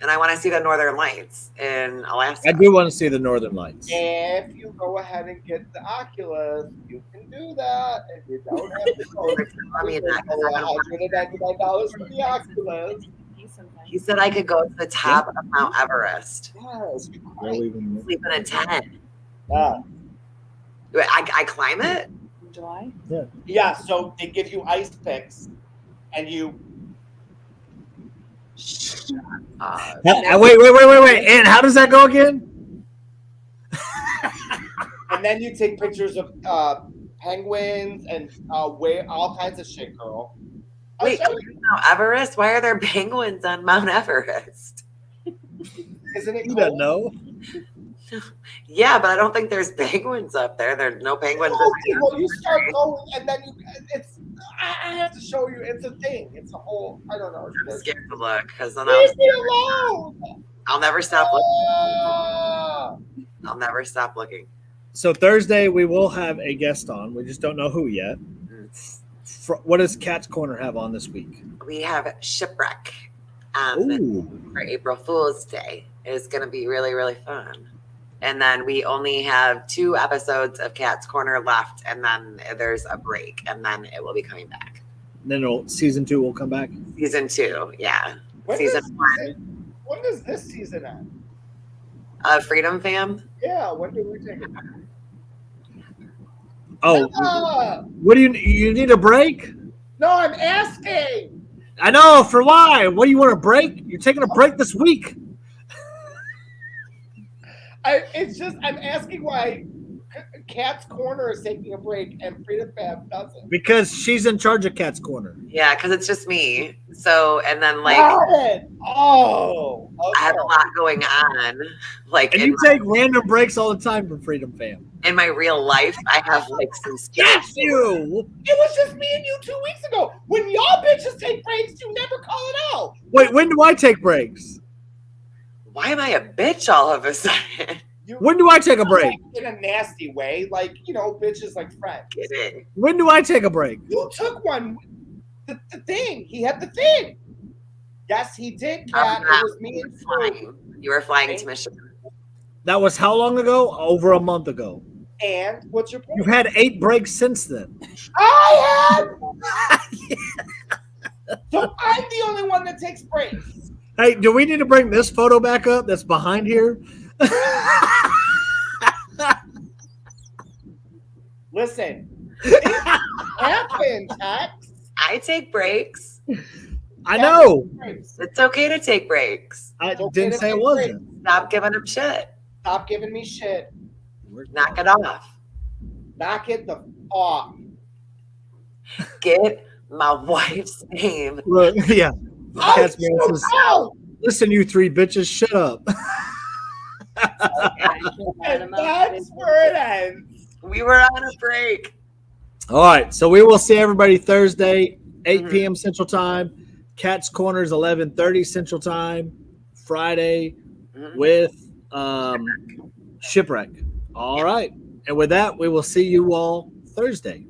Speaker 2: and I want to see the Northern Lights in Alaska.
Speaker 1: I do want to see the Northern Lights.
Speaker 4: If you go ahead and get the Oculus, you can do that. If you don't have the code,
Speaker 2: I mean, that, 'cause I don't want
Speaker 4: $199 for the Oculus.
Speaker 6: sometime.
Speaker 2: He said I could go to the top of Mount Everest.
Speaker 4: Yes.
Speaker 1: Really even-
Speaker 2: Sleep in a tent.
Speaker 4: Yeah.
Speaker 2: I climb it?
Speaker 6: In July?
Speaker 4: Yeah, so they give you ice picks and you
Speaker 1: Wait. And how does that go again?
Speaker 4: and then you take pictures of penguins and all kinds of shit, girl. I'll
Speaker 2: Wait,
Speaker 4: show you.
Speaker 2: Mount Everest? Why are there penguins on Mount Everest?
Speaker 4: Isn't it
Speaker 1: You
Speaker 4: cool?
Speaker 1: don't know.
Speaker 2: Yeah, but I don't think there's penguins up there. There's no penguins.
Speaker 4: Okay, well, you start going, and then it's. I have to show you. It's a thing. It's a whole. I don't know.
Speaker 2: I'm scared to look because then
Speaker 4: Leave me alone.
Speaker 2: I'll never stop looking.
Speaker 4: Ah!
Speaker 2: I'll never stop looking.
Speaker 1: So Thursday we will have a guest on. We just don't know who yet. What does Cat's Corner have on this week?
Speaker 2: We have Shipwreck
Speaker 1: Ooh.
Speaker 2: for April Fool's Day. It's going to be really, really fun. And then we only have 2 episodes of Cat's Corner left, and then there's a break, and then it will be coming back.
Speaker 1: Then season 2 will come back.
Speaker 2: Season 2, yeah.
Speaker 4: When
Speaker 2: Season
Speaker 4: does-
Speaker 2: 1,
Speaker 4: When does this season end?
Speaker 2: Freedom Fam.
Speaker 4: Yeah, when do we take it?
Speaker 1: Oh,
Speaker 4: Ah!
Speaker 1: what do you need a break?
Speaker 4: No, I'm asking.
Speaker 1: I know, for why? What do you want a break? You're taking a break this week.
Speaker 4: It's just I'm asking why Cat's Corner is taking a break and Freedom Fam doesn't.
Speaker 1: Because she's in charge of Cat's Corner.
Speaker 2: Yeah, because it's just me. So, and then like
Speaker 4: Got it. Oh,
Speaker 2: I have a lot going on. Like
Speaker 1: And
Speaker 2: in,
Speaker 1: you take random breaks all the time from Freedom Fam.
Speaker 2: in my real life, I have like some
Speaker 1: Yes, you.
Speaker 4: It was just me and you 2 weeks ago. When y'all bitches take breaks, you never call it out.
Speaker 1: Wait, when do I take breaks?
Speaker 2: Why am I a bitch all of a sudden?
Speaker 1: When do I take a break?
Speaker 4: In a nasty way, like, bitches like friends.
Speaker 2: Kidding.
Speaker 1: When do I take a break?
Speaker 4: You took one. The thing. He had the thing. Yes, he did, Cat. It was me and Sue.
Speaker 2: Flying. You were flying to Michigan.
Speaker 1: That was how long ago? Over a month ago.
Speaker 4: And what's your point?
Speaker 1: You've had 8 breaks since then.
Speaker 4: I have. So I'm the only one that takes breaks.
Speaker 1: Hey, do we need to bring this photo back up that's behind here?
Speaker 4: Listen, it happened, Tex.
Speaker 2: I take breaks.
Speaker 1: I know.
Speaker 4: Breaks.
Speaker 2: It's okay to take breaks.
Speaker 1: I
Speaker 4: It's okay
Speaker 1: didn't
Speaker 4: to
Speaker 1: say it
Speaker 4: take
Speaker 1: wasn't.
Speaker 2: Stop giving them shit.
Speaker 4: Stop giving me shit.
Speaker 2: Knock it off.
Speaker 4: Knock it the off.
Speaker 2: Get my wife's name.
Speaker 1: Look, yeah.
Speaker 4: Oh,
Speaker 1: Cat's man says,
Speaker 4: out.
Speaker 1: listen, you 3 bitches, shut up.
Speaker 4: And that's where it ends.
Speaker 2: We were on a break.
Speaker 1: All right, so we will see everybody Thursday, 8
Speaker 2: Mhm.
Speaker 1: p.m. Central Time. Cat's Corners, 11:30 Central Time. Friday
Speaker 2: Mhm.
Speaker 1: with Shipwreck. All right, and with that, we will see you all Thursday.